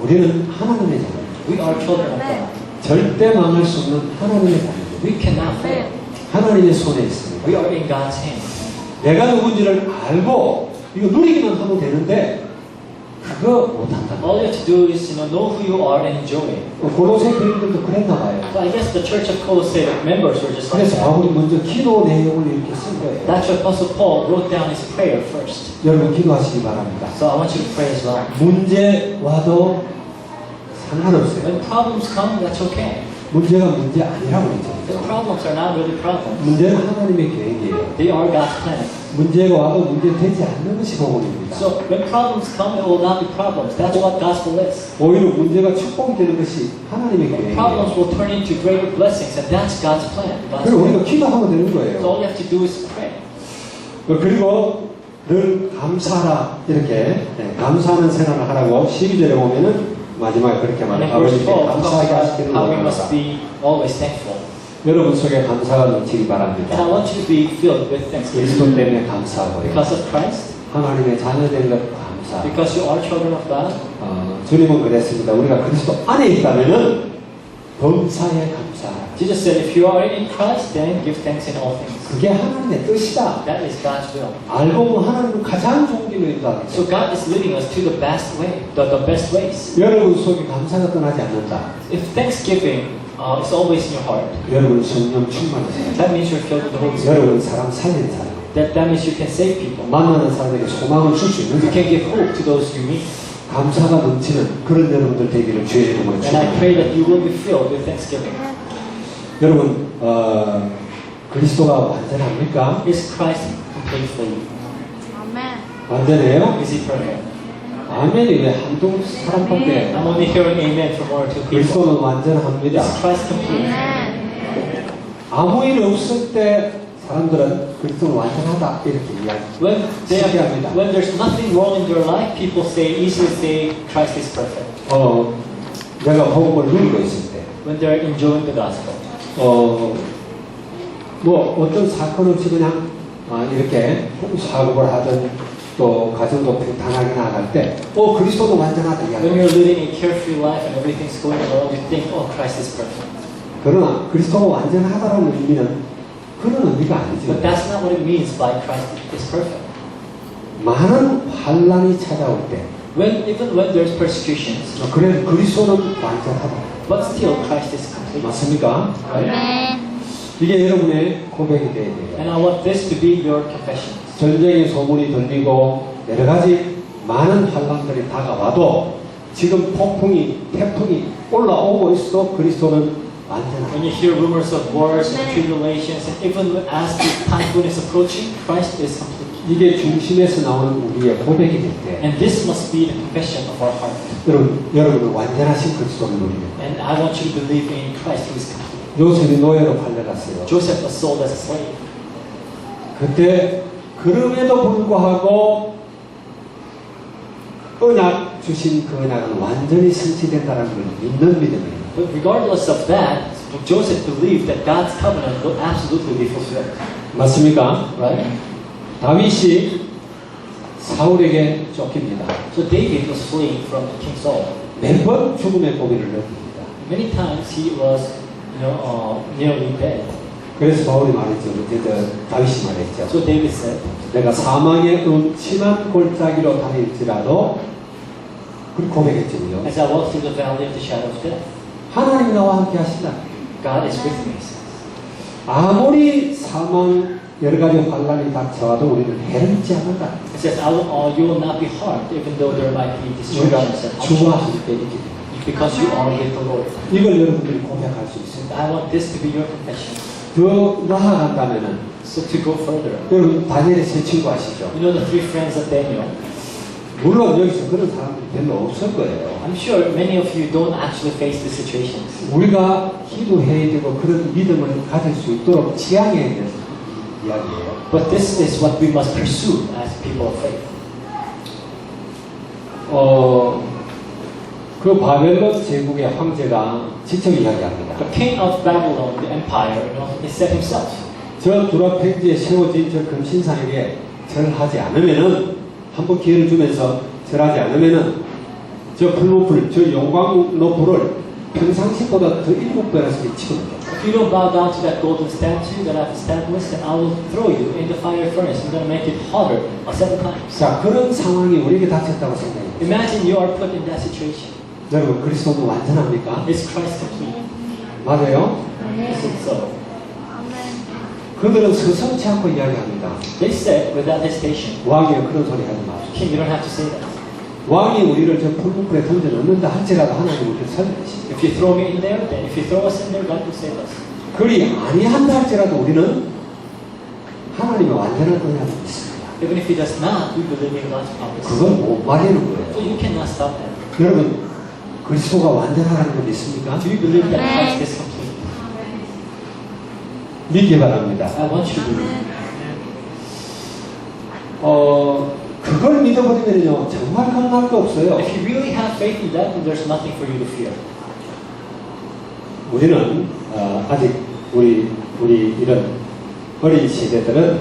우리는 하나님의 자녀, We are children of God. 절대 망할 수 없는 하나님의 자녀, We cannot fail. 하나님의 손에 있습니다. We are in God's hand. 내가 누군지를 알고 이거 누리기만 하면 되는데 그거 못한다. All you have to do is know who you are and enjoy it. 고로새 교인들도 그랬나 봐요. So I guess the Church of Colossae members were just like 그래서 that. 바울이 먼저 기도 내용을 이렇게 쓴 거예요. That's why Apostle Paul wrote down his prayer first. 여러분 기도하시기 바랍니다. So I want you to pray as well. 문제 와도 상관없어요. When problems come, that's okay. 문제가 문제 아니라고 The 했죠. problems are not really problems. 문제는 하나님의 계획이에요. They are God's plan. 문제가 와도 문제 되지 않는 것이 복음입니다. So when problems come, it will not be problems. That's what gospel is. 오히려 문제가 축복이 되는 것이 하나님의 계획이에요. Problems will turn into greater blessings, and that's God's plan. God's 그리고 우리가 plan. 기도하면 되는 So 거예요. all you have to do is pray. 그리고 늘 감사하라 이렇게 감사하는 생활을 하라고 12절에 보면은 마지막에 그렇게 And 말해요. in verse 아버지께 12, talks 감사하게 about 하시기를 how we must 원하노라. be always thankful. 여러분 속에 감사가 넘치기 And I 바랍니다. want you to be filled with thanksgiving. 그리스도 때문에 감사하고요. Because of Christ, 하나님의 자녀된 것 감사. because you are children of God. 주님은 그랬습니다. 우리가 그리스도 안에 있다면은 범사에 감사하라. Jesus said, if you are in Christ, then give thanks in all things. 그게 하나님의 뜻이다. That is God's will. 알고 보면 하나님은 가장 좋은 길로 So 인도하겠죠. God is leading us to the best way, the best ways. 여러분 속에 감사가 떠나지 않는다. If thanksgiving it's always in your heart. 여러분 성령 충만하세요. That means you're filled with the Holy Spirit. 여러분 사람 살리는 사람. That means you can save people. 만나는 사람에게 소망을 줄 수 있는 You 사람. can give hope to those you meet. 감사가 넘치는 그런 여러분들 되기를 주의 이름으로 And I 축원합니다. pray that you will be filled with thanksgiving. 여러분 그리스도가 완전합니까? Is Christ complete for you? 아멘. 완전해요? Is he perfect? 아멘이 왜 한두 사람밖에 I'm only hearing amen from one or two people. 그리스도는 완전합니다. Is Christ complete? 아멘. 아무 일 없을 때 사람들은 그리스도는 완전하다 이렇게 이야기합니다. When there's nothing wrong in your life, people easily say Christ is perfect. 내가 복음을 누리고 있을 때 When they're enjoying the gospel. 뭐 어떤 사건 없이 그냥 이렇게 사고를 하든 또 가정도 평탄하게 나아갈 때 그리스도도 완전하다 When 이야기. you're living a carefree life and everything's going well, you think, oh, Christ is perfect. 그러나 그리스도가 완전하다라는 의미는 그런 의미가 아니죠. But that's not what it means by Christ is perfect. 많은 환란이 찾아올 때 Even when there's persecutions, 그래 그리스도는 완전하다. but still Christ is complete. 맞습니까? Right? 아멘. 이게 여러분의 고백이 돼야 돼요. And I want this to be your confession. 전쟁의 소문이 들리고 여러 가지 많은 환란들이 다가와도 지금 폭풍이 태풍이 올라오고 있어도 그리스도는 완전하다. When you hear rumors of wars and tribulations, and even as the typhoon is approaching, Christ is complete. 이게 중심에서 나오는 우리의 고백이 될 때, And this must be the confession of our heart. 여러분은 완전하신 그리스도를 누리는 거예요. And I want you to believe in Christ who is complete. 요셉이 노예로 팔려갔어요. Joseph was sold as a slave. 그때 그럼에도 불구하고 언약 주신 그 언약은 완전히 성취된다는 걸 믿는 믿음이에요. But regardless of that, Joseph believed that God's covenant will absolutely be fulfilled. 맞습니까? Right? 다윗이 사울에게 쫓깁니다. So David was fleeing from King Saul. 매번 죽음의 고비를 넘깁니다. Many times he was, nearly dead. 그래서 바울이 말했죠. 다윗이 말했죠. So David said, 내가 사망의 음침한 골짜기로 다닐지라도 그렇게 고백했죠. as I walk through the valley of the shadow of death, 하나님이 나와 함께 하신다. God is with me. 아무리 사망 여러 가지 환란이 닥쳐와도 우리는 해롭지 않는다. It says, you will not be harmed, even though there might be 우리가 destructions and 주와 hardships, 함께 있기 때문에 because you are with the Lord. 이걸 여러분들이 고백할 수 있습니다. I want this to be your confession. 더 나아간다면은 So to go further, 여러분 다니엘의 세 친구 아시죠? you know the three friends of Daniel. 물론 여기서 그런 사람들이 별로 없을 거예요. I'm sure many of you don't actually face these situations. 우리가 기도해야 되고 그런 믿음을 가질 수 있도록 지향해야 되는 이야기예요. But this is what we must pursue as people of faith. 그 바벨론 제국의 황제가 직접 이야기합니다. The king of Babylon, the empire, he said himself, 저 두라 팽지에 세워진 저 금신상에게 절하지 않으면은 한번 기회를 주면서 절하지 않으면은 저 불로불, 저 영광로 불을 평상시보다 더 7배나 치거든요. if you don't bow down to that golden statue that I've established, then I will throw you in the fire furnace. I'm going to make it hotter 7 times. 자, 그런 상황이 우리에게 닥쳤다고 생각해요. Imagine you are put in that situation. 여러분, 그리스도는 완전합니까? Is Christ complete? 맞아요? Is it so? 아멘. 그들은 서슴지 않고 이야기합니다. They said without hesitation, 왕이여 그런 소리 하지 마십시오. King, you don't have to say that. 왕이 우리를 저 풀무불에 던져 넣는다 할지라도 하나님 우리를 살려주시죠. If you throw me in there, then if you throw us in there, God will save us. 그리 아니한다 할지라도 우리는 하나님의 완전한 은혜를 믿습니다. Even if He does not, we believe in God's promise. 그건 못 말리는 So 거예요. you cannot stop that. 여러분, 그리스도가 완전하다는 걸 믿습니까? Do you believe that Christ is complete? 믿기 바랍니다. I want you to believe. 그걸 믿어버리면요 정말 겁날 게 없어요. If you really have faith in that, then there's nothing for you to fear. 우리는 아직 우리 이런 어린 세대들은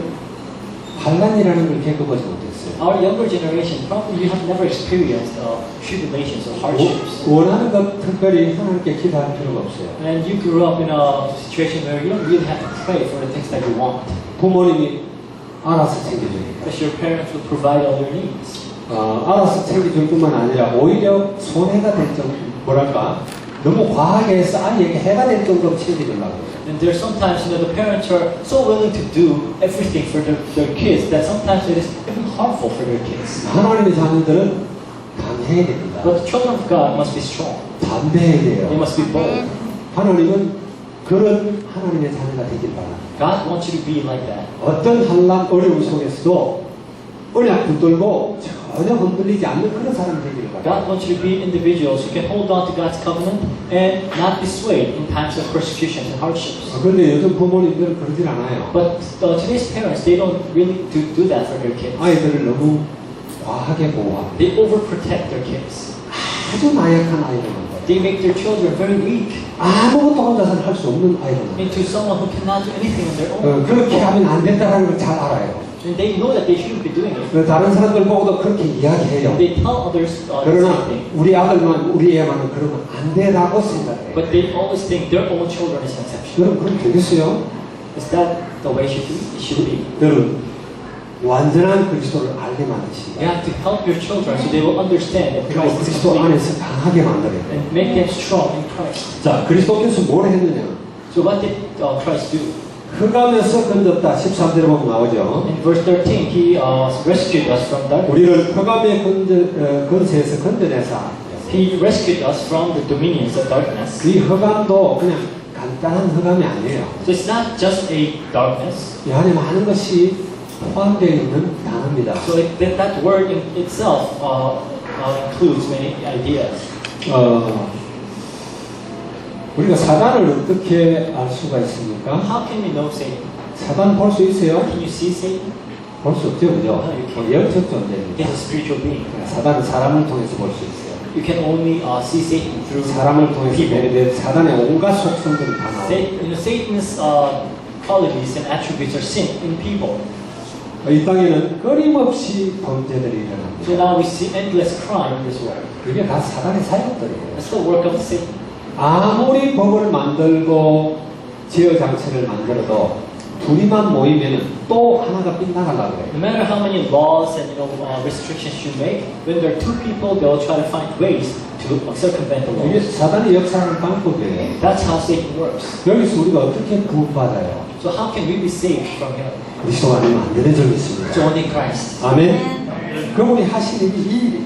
환난이라는 걸 겪어보지 못했어요. Our younger generation, probably you have never experienced tribulations or hardships. 원하는 것 특별히 하나님께 기도할 필요가 없어요. And you grew up in a situation where you don't really have to pray for the things that you want. 부모님이 알아서 챙겨주니까. Because your parents will provide all your needs. 알아서 챙겨줄 뿐만 아니라 오히려 손해가 될 정도, 뭐랄까, 너무 과하게 해서 아이에게 해가 될 정도로 책임지려고. And there's sometimes, the parents are so willing to do everything for their kids that sometimes it is even harmful for their kids. 하나님의 자녀들은 강해야 됩니다. But the children of God must be strong. 담대해야 They 돼요. must be bold. 하나님은 그런 하나님의 자녀가 되길 바랍니다. God wants you to be like that. 어떤 한란 어려움 속에서도 언약 붙들고 전혀 흔들리지 않는 그런 사람이 되기를 God 바랍니다. wants you to be individuals who can hold on to God's covenant and not be swayed in times of persecutions and hardships. 그런데 요즘 부모님들은 그러질 않아요. But today's parents, they don't really do that for their kids. 아이들을 너무 과하게 보호합니다. They overprotect their kids. 아주 나약한 아이를 만들어요. They make their children very weak 아무것도 혼자서는 할 수 없는 아이를 만들어요. into someone who cannot do anything on their own. 그렇게 하면 안 된다는 걸 잘 알아요. And they know that they shouldn't be doing it. 다른 사람들 보고도 그렇게 이야기해요. They tell others the 그러나 same thing. 우리 아들만, 우리 애만은 그러면 안 되라고 생각해요. But they always think their own children is an exception. 여러분, 그럼 되겠어요? Is that the way it should be? 여러분, 완전한 그리스도를 알게 You 만드시다. have to help your children so they will understand that 그리고 Christ is 그리스도 complete 안에서 강하게 만들어야 돼요. and make them strong in Christ. 자, 그리스도께서 뭘 했느냐? So what did Christ do? 흑암에서 건졌다. 13절에 보면 나오죠. In verse 13, He rescued us from darkness. 우리를 흑암의 건세에서 건져내사. He rescued us from the dominions of darkness. 이 흑암도 그냥 간단한 흑암이 아니에요. So it's not just a darkness. 이 안에 많은 것이 포함되어 있는 단어입니다. So that word in itself includes many ideas. 우리가 사단을 어떻게 알 수가 있습니까? How can we know Satan? 사단 볼 수 있어요? Can you see Satan? 볼 수 없죠, 그죠? 영적 존재입니다. He's a spiritual being. 사단은 사람을 통해서 볼 수 있어요. You can only see Satan through 사람을 통해서 people. 내려된 사단의 온갖 속성들이 다 나옵니다. Satan's qualities and attributes are seen in people. 이 땅에는 끊임없이 범죄들이 일어납니다. So now we see endless crime in this world. 그게 다 사단의 사역들이에요. That's the work of Satan. 아무리 법을 만들고 제어 장치를 만들어도 둘이만 모이면 또 하나가 빗나가려고 해요. No matter how many laws and restrictions you make, when there are two people, they'll try to find ways to circumvent the 이게 laws. 사단이 역사하는 방법이에요. That's how Satan works. 여기서 우리가 어떻게 구원받아요? So how can we be saved from him? 그리스도가 아니면 안 되는 점이 있습니다. It's only Christ. 아멘. 그분이 하신 일이 이 일이에요.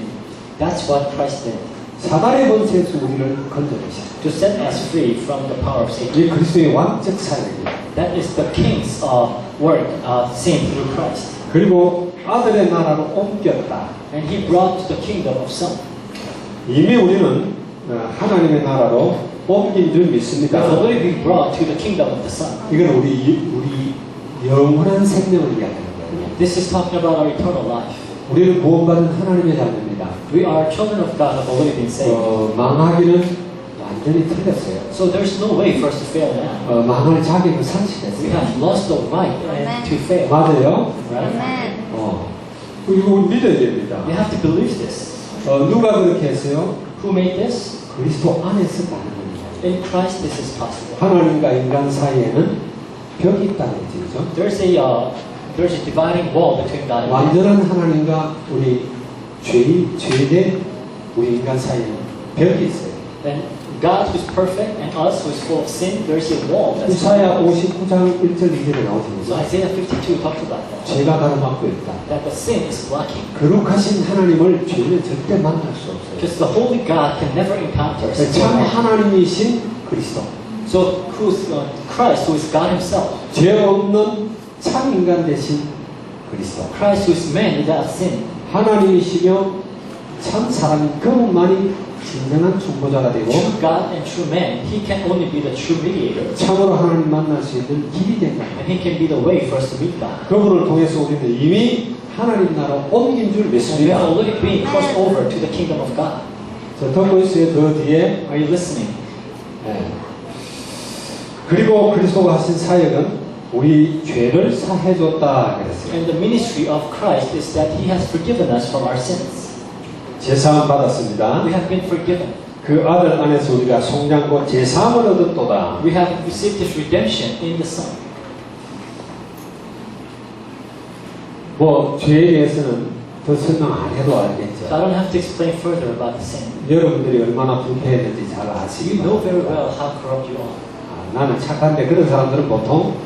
That's what Christ did. 사단의 권세에서 우리를 건져내셨어요. To set us free from the power of Satan. 이게 그리스도의 왕적 사역이에요. That is the King's work seen through Christ. 그리고 아들의 나라로 옮겼다. And he brought the kingdom of Son. 이미 우리는 하나님의 나라로 옮긴 줄 We 믿습니다. have already been brought to the kingdom of the Son. 이건 우리 영원한 생명을 이야기하는 거예요. This is talking about our eternal life. 우리는 구원받은 하나님의 자녀입니다. We are children of God, have already been saved. 망하기는 완전히 틀렸어요. So there's no way for us to fail now. 망할 자격을 We 상실했어요. have lost the right to fail. 맞아요? Right? Amen. 이거 믿어야 됩니다. We have to believe this. 누가 그렇게 했어요? Who made this? 그리스도 안에서 가능합니다. In Christ this is possible. 하나님과 인간 사이에는 벽이 있다는 얘기죠. There's a dividing wall between God and man. 완전한 하나님과 우리 죄된 우리 인간 사이에는 벽이 있어요. And God who's perfect and us who is full of sin, there's a wall that's 이사야 between us. 59장 1절 2절에 So 나오십니다. Isaiah 52 talks about that. 죄가 가로막고 있다. That the sin is blocking. 거룩하신 하나님을 죄는 절대 만날 수 없어요. Because the holy God can never encounter sin. 참 하나님이신 그리스도, So who's Christ, who is God himself. 죄 없는 참 인간 대신 그리스도, Christ who is man without sin. 하나님이시며 참 사람인 그분만이 진정한 중보자가 되고 True God and true man, he can only be the true mediator. 참으로 하나님 만날 수 있는 길이 된다. And he can be the way for us to meet God. 그분을 통해서 우리는 이미 하나님 나라 옮긴 줄 And we 믿습니다. have already been crossed over to the kingdom of God. 저 듣고 있어요. 그 뒤에. Are you listening? 네. 그리고 그리스도가 하신 사역은 우리 죄를 사해줬다 그랬어요. And the ministry of Christ is that he has forgiven us from our sins. 제사함 받았습니다. We have been forgiven. 그 아들 안에서 우리가 성장고 제사함을 얻었도다. We have received this redemption in the Son. 뭐 죄에 대해서는 더 설명 안 해도 So I 알겠죠. don't have to explain further about the sin. 여러분들이 얼마나 불쾌했는지 잘 You 아시기 know very 바랍니다. well how corrupt you are. 나는 착한데 그런 사람들은 보통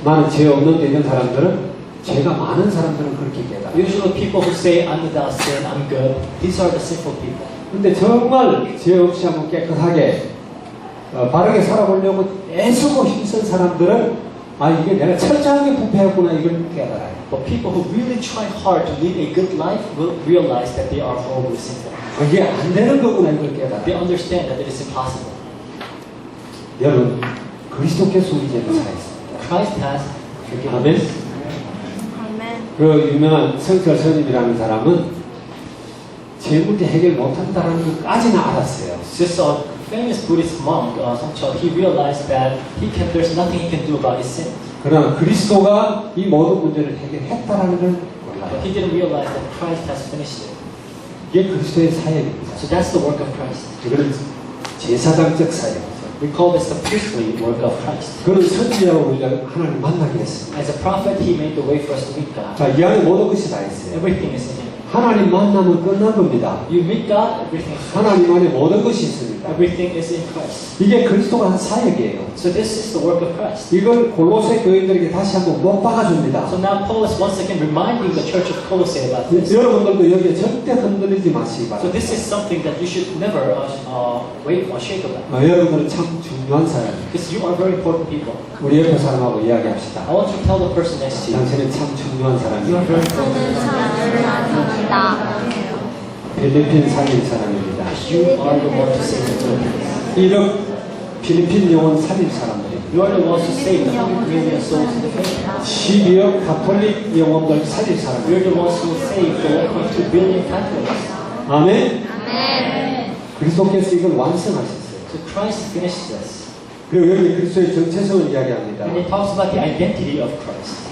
나는 죄 없는데 이런 사람들은 죄가 많은 사람들은 그렇게 깨달아요. Usually people who say I'm without sin, I'm good, these are the sinful people. 근데 정말 죄 없이 한번 깨끗하게 바르게 살아보려고 애쓰고 힘쓴 사람들은 아 이게 내가 철저하게 부패했구나 이걸 깨달아요. But people who really try hard to live a good life will realize that they are horribly sinful. 그게 안 되는 거구나 이걸 They 깨달아요. understand that it is impossible. 여러분 그리스도께서 우리 죄를 사했습니다. Christ has forgiven 아멘. us. 아멘. 그 유명한 성철 스님이라는 사람은 죄 문제 해결 못한다는 것까지는 알았어요. Just a famous Buddhist monk, Songchul, he realized that there's nothing he can do about his sin. 그러나 그리스도가 이 모든 문제를 해결했다라는 걸 But 몰라요. he didn't realize that Christ has finished it. 이게 그리스도의 사역입니다. So that's the work of Christ. 이거는 제사장적 사역이죠. We call this the priestly work of Christ. 그는 선지자로 우리가 하나님 만나게 했습니다. As a prophet, he made the way for us to meet God. 자, 이 안에 모든 것이 다 있어요. Everything is in him. 하나님 만나면 끝난 겁니다. You meet God, everything is 하나님 안에 모든 것이 있습니다. Everything is in Christ. 이게 그리스도가 한 사역이에요. So this is the work of Christ. 이걸 골로새 교인들에게 다시 한번 못 박아줍니다. So now Paul is once again reminding the church of Colossae about this. 여러분들도 여기에 절대 흔들리지 마시기 So 바랍니다. this is something that you should never wait or shake about. 여러분들은 참 중요한 사람이에요. Because you are very important people. 우리 옆에 사람하고 이야기합시다. I want to tell the person next to you. 당신은 참 중요한 You are 사람이에요. very important. 저는 사랑합니다. 필리핀 살릴 사람입니다. Because you are the one to save the Philippines. 1억 필리핀 영혼 살릴 사람들입니다. You are the ones to save the 100 million souls in the Philippines. 12억 가톨릭 영혼들 살릴 We 사람입니다. are the ones who will save the 1.2 billion Catholics. 아멘. 아멘. 그리스도께서 이걸 완성하셨어요. So Christ finished this. 그리고 여기 그리스도의 정체성을 이야기합니다. And it talks about the identity of Christ.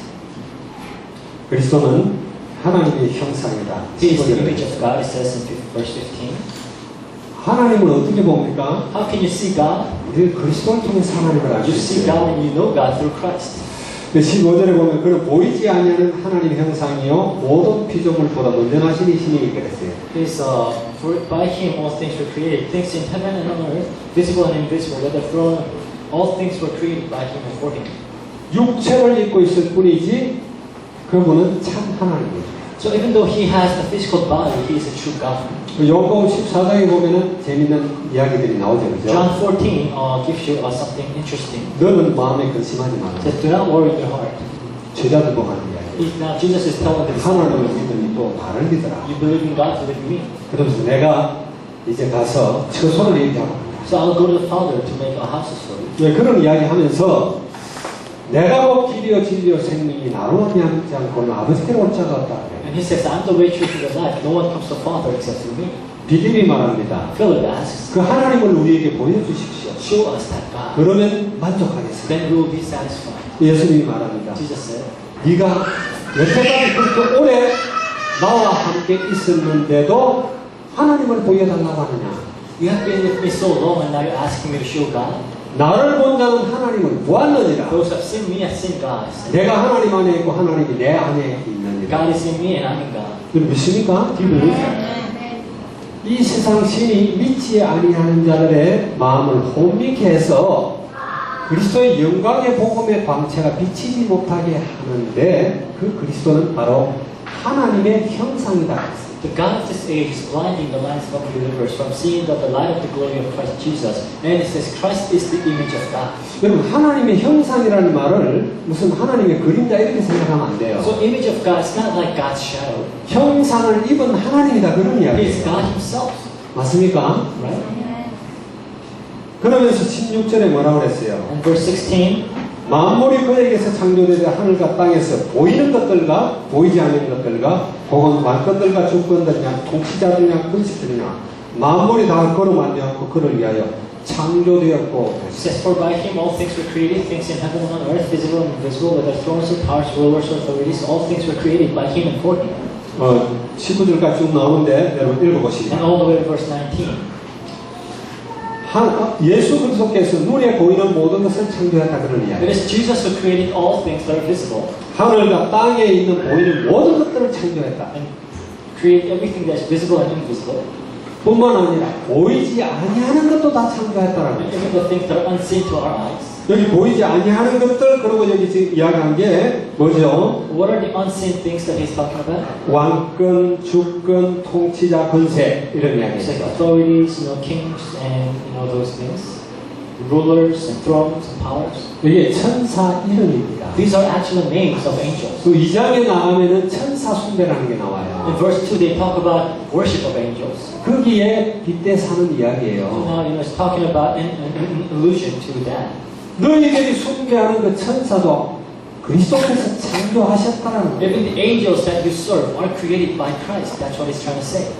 그리스도는 하나님의 형상이다. He is the image of God, it says in verse 15. 하나님을 어떻게 봅니까? How can you see God? 우리 그리스도를 통해서 하나님을 알 수 You see 있어요. God and you know God through Christ. 15절에 보면 그는 보이지 아니하는 하나님 형상이요 모든 피조물보다 먼저나신 이시니 그랬어요. Is for by Him all things were created, things in heaven and on earth, visible and invisible, whether throne, all things were created by Him and for Him. 육체를 입고 있을 뿐이지 그분은 참 하나님이에요. So even though He has a physical body, He is a true God. 요한복음 14장에 보면은 재밌는 이야기들이 나오죠. 그죠? John 14 gives you something interesting. 너는 마음에 근심하지 It 마라. says, do not worry in your heart. 제자들 보고 하는 이야기. Now Jesus is telling the 하나님을 disciples, 믿으니 또 나를 믿어라. you believe in God, believe in me. 그러면서 내가 이제 가서 처소를 얘기하고 So I'll go to the Father to make a house for you. 예, 그런 이야기 하면서 내가 곧 길이요 진리요 생명이 나로 말미암지 않고는 아버지께로 올 자가 없다. And He says, I'm the way, truth, and the life. No one comes to the Father except through me. 비밀이 말합니다. Philip asks, 그 하나님을 우리에게 보여주십시오. show us that God. 그러면 만족하겠습니다. Then we will be satisfied. 예수님이 말합니다. Jesus said, 네가 여태까지 그렇게 오래 나와 함께 있었는데도 하나님을 보여달라고 하느냐. you have been with me so long and now you're asking me to show God? 나를 본 자는 하나님을 보았느니라. Those who have seen me have seen God. 내가 하나님 안에 있고 하나님이 내 안에 있느니라. God is in me and I'm in God. 여러분 믿습니까? Do you believe that? 이 세상 신이 믿지 아니하는 자들의 마음을 혼미케 해서 그리스도의 영광의 복음의 광채가 비치지 못하게 하는데 그 그리스도는 바로 하나님의 형상이다. The God of this age is blinding the minds of unbelievers from seeing the light of the glory of Christ Jesus. And it says Christ is the image of God. 여러분 하나님의 형상이라는 말을 무슨 하나님의 그림자 이렇게 생각하면 안 돼요. So image of God is not like God's shadow. 형상을 입은 하나님이다 그런 He is 이야기예요. God Himself. 맞습니까? Right? 그러면서 16절에 뭐라고 그랬어요? And verse 16, 만물이 그에게서 창조되되 하늘과 땅에서 보이는 것들과 보이지 않는 것들과 혹은 왕권들과 주권들이냐 통치자들이냐 군수들이냐 만물이 다 그로 만들었고 그를 위하여 창조되었고 it says, For by Him all things were created, things in heaven and on earth, visible and invisible, whether thrones or powers, rulers or authorities, all things were created by Him and for Him. 19절까지 쭉 나오는데 여러분 And 읽어보시죠. all the way to verse 19. 예수 그리스도께서 눈에 보이는 모든 것을 창조했다 그런 It 이야기. is Jesus who created all things that are visible. 하늘과 땅에 있는 보이는 모든 것들을 창조했다. And create everything that's visible and invisible, 뿐만 아니라 보이지 아니하는 것도 다 창조했다라고 and 했어요. even the things that are unseen to our eyes. 여기 보이지 아니하는 것들, 그리고 여기 지금 이야기한 게 뭐죠? What are the unseen things that he's talking about? 왕권, 주권, 통치자, 권세 이런 It's like 이야기죠. authorities, kings, and those things, rulers and thrones and powers. 이게 천사 이름입니다. These are actual names of angels. 그 2장에 나가면은 천사 숭배라는 게 In 나와요. verse 2, they talk about worship of angels. 거기에 빗대 사는 So 이야기예요. now, it's talking about an allusion to that. 너희들이 숭배하는 그 천사도 그리스도께서 창조하셨다라는 거예요. Even the angels that you serve are created by Christ. That's what he's trying to say.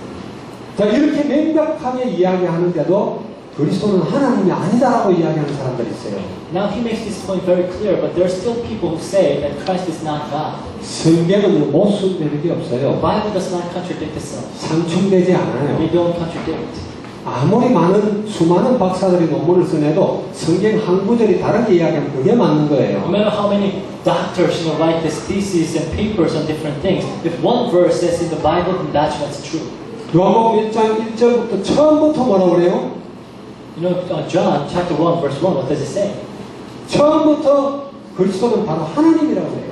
자, 이렇게 명백하게 이야기하는데도 그리스도는 하나님이 아니다라고 이야기하는 사람들이 있어요. Now he makes this point very clear, but there are still people who say that Christ is not God. 성경은 못 숭배는 게 The 없어요. Bible does not contradict itself. 상충되지 않아요. They don't contradict. 아무리 수많은 박사들이 논문을 써내도 성경 한 구절이 다르게 이야기하면 그게 맞는 No 거예요. matter how many doctors write this theses and papers on different things, if one verse says in the Bible, then that's what's true. 요한복음 1장 1절부터 처음부터 뭐라고 그래요? John chapter 1 verse 1, what does it say? 처음부터 그리스도는 바로 하나님이라고 해요.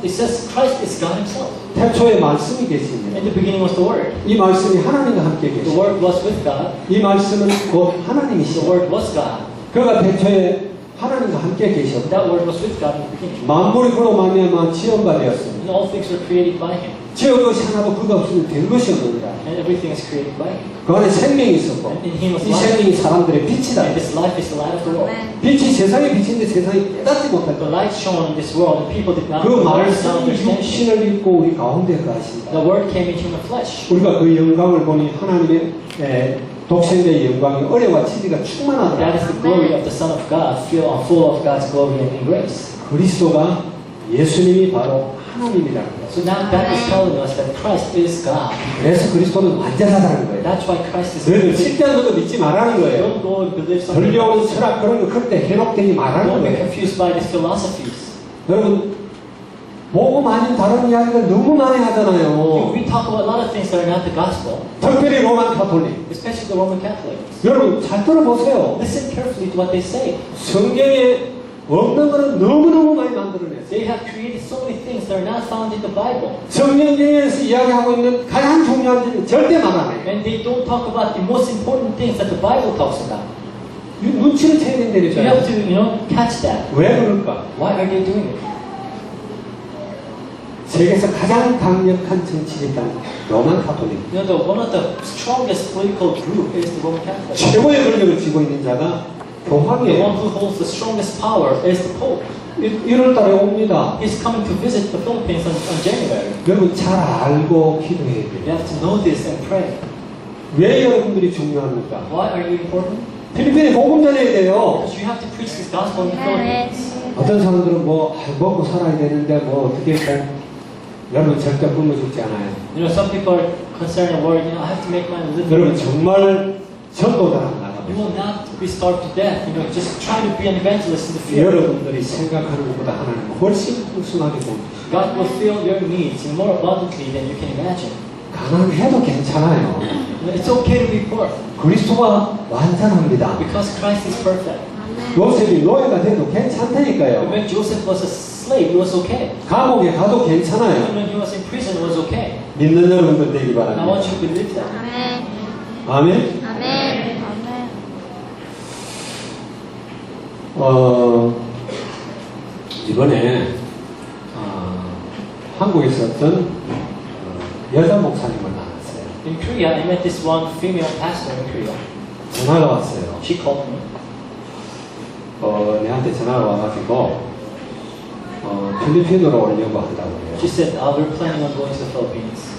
It says Christ is God himself. 태초에 말씀이 계십니다. In the beginning was the Word. 이 말씀이 하나님과 함께 The 계십니다. Word was with God. 이 말씀은 곧 The 하나님이시죠. Word was God. 그가 태초에 하나님과 함께 계셨다. That Word was with God in the beginning. 만물이 그로 말미암아 지음바 되었습니다. And all things were created by Him. 지은 것이 하나도 그가 없으면 된 것이 없느니라. And everything is created by Him. 그 안에 생명이 있었고 And in Him was 이 life. 생명이 사람들의 빛이다. And this life is the light of the world. 아멘. 빛이 세상의 빛인데 세상이 깨닫지 The 못했다. light shone in this world, and people did not 그 understand 말씀이 it. 육신을 입고 우리 가운데 거하신다. The Word came in human flesh. 우리가 그 영광을 보니 하나님의 독생자의 영광이 어려와 치리가 That 충만하더라. is the glory of the Son of God, full of God's glory and grace. 그리스도가 예수님이 바로 하나님이라는 거예요. So now that is telling us that Christ is God. 그래서 그리스도는 완전하다는 거예요. That's why Christ is 너희들 God. 실제한 것도 믿지 말라는 거예요. Don't go and believe something. 들려오는 철학 그런 거 그때 현혹되지 말라는 Don't be 거예요. confused by these philosophies. 여러분 복음 아닌 다른 이야기를 너무 많이 하잖아요. We talk about a lot of things that are not the gospel, 특별히 로만 카톨릭. especially the Roman Catholics. 여러분 잘 들어보세요. Listen carefully to what they say. 성경에 없는 거는 너무너무 많이 만들어냈어요. They have created so many things that are not found in the Bible. 성경에서 이야기하고 있는 가장 중요한 점은 절대 말 안 해요. And they don't talk about the most important things that the Bible talks about. 눈치를 채야 You have 된다니까요. to, catch that. 왜 그럴까? Why are they doing it? 세계에서 가장 강력한 정치집단 로만 카톨릭. One of the strongest political group is the Roman Catholic. 최고의 권력을 쥐고 있는 자가 The one 교황이에요. who holds the strongest power is the Pope. 1월 달에 옵니다. He's coming to visit the Philippines on January. 여러분 잘 알고 기도해야 돼요. You have to know this and pray. 왜 여러분들이 중요합니까? Why are you important? 필리핀에 복음 전해야 돼요. Because you have to preach this gospel in the Philippines. 어떤 사람들은 먹고 살아야 되는데 어떻게 여러분 절대 굶어 죽지 않아요. Some people are concerned and worried, I have to make my 여러분 living. 정말 전도자랑 You 나가면 will not be starved to death. Just try to be an evangelist in the field. 여러분들이 생각하는 것보다 하나님 훨씬 풍성하게 돕니다. God will fill your needs more abundantly than you can imagine. 가난해도 괜찮아요. It's okay to be poor 그리스도가 완전합니다. because Christ is perfect. 요셉이 노예가 돼도 괜찮다니까요. When Joseph was a slave, it was okay. 감옥에 가도 괜찮아요. Even when he was in prison, it was okay. 믿는 여러분들 되기 And I want 바랍니다. you to believe that. 아멘. 아멘. 아멘. 아멘. 이번에 한국에서 어떤 여자 목사님을 만났어요. In Korea, I met this one female pastor in Korea. 전화가 왔어요. She called me. 내한테 전화가 와가지고 필리핀으로 오려고 한다고 해요. She said, we're planning on going to the Philippines.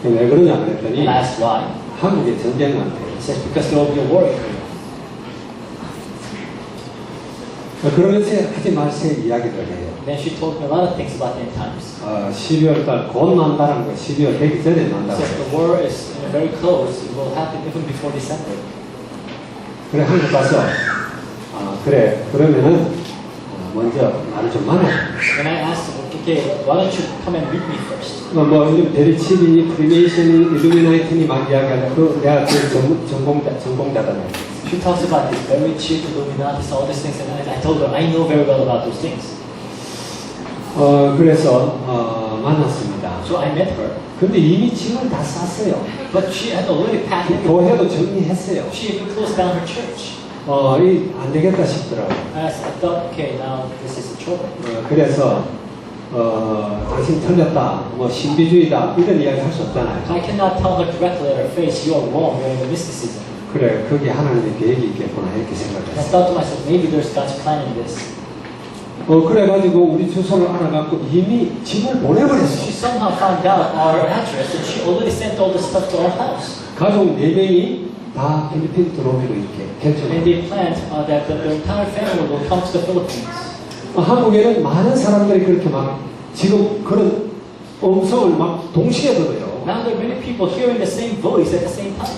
왜 그러냐 그랬더니 And I asked why. 한국에 전쟁 많대요. She said, because there will be a war in Korea. 그러면서 하지 말세 이야기를 해요. Then she told me a lot of things about the end times. 12월 달 곧 난다는 거 12월 되기 전에 She 난다고 said, 해요. the war is very close. It will happen even before December. 그래 한국 가서 그래 그러면은 먼저 나를 좀 만나. And I asked her, okay, why don't you come and meet me first? 뭐 요즘 베리치니, 프리메이션이, 일루미나이트니 막 이야기하는 그 내가 그 전공자잖아요. She talks about this very cheap Illuminati, all these things, and I told her I know very well about those things. 그래서 만났습니다. So I met her, 근데 이미 짐을 다 쌌어요. but she had already packed it. 교회도 정리했어요. She even closed down her church. 안 되겠다 싶더라고요. I thought, okay, now this is the trouble. 그래서 당신 틀렸다, 뭐 신비주의다 이런 이야기 할 수 없잖아요. I cannot tell her directly at her face, you are wrong, you're in the mysticism. 그래, 거기 하나님의 계획이 있겠구나 이렇게 And I 생각했어요. thought to myself, maybe there's God's plan in this. 그래가지고 우리 주소를 알아갖고 이미 집을 She 보내버렸어. somehow found out our address and she already sent all the stuff to our house. 가족 4명이 다 필리핀 들어오기로 이렇게 And 결정했어요. they planned that the entire family will come to the Philippines. 한국에는 많은 사람들이 그렇게 막 지금 그런 음성을 막 동시에 들어요. Now there are many people hearing the same voice at the same time.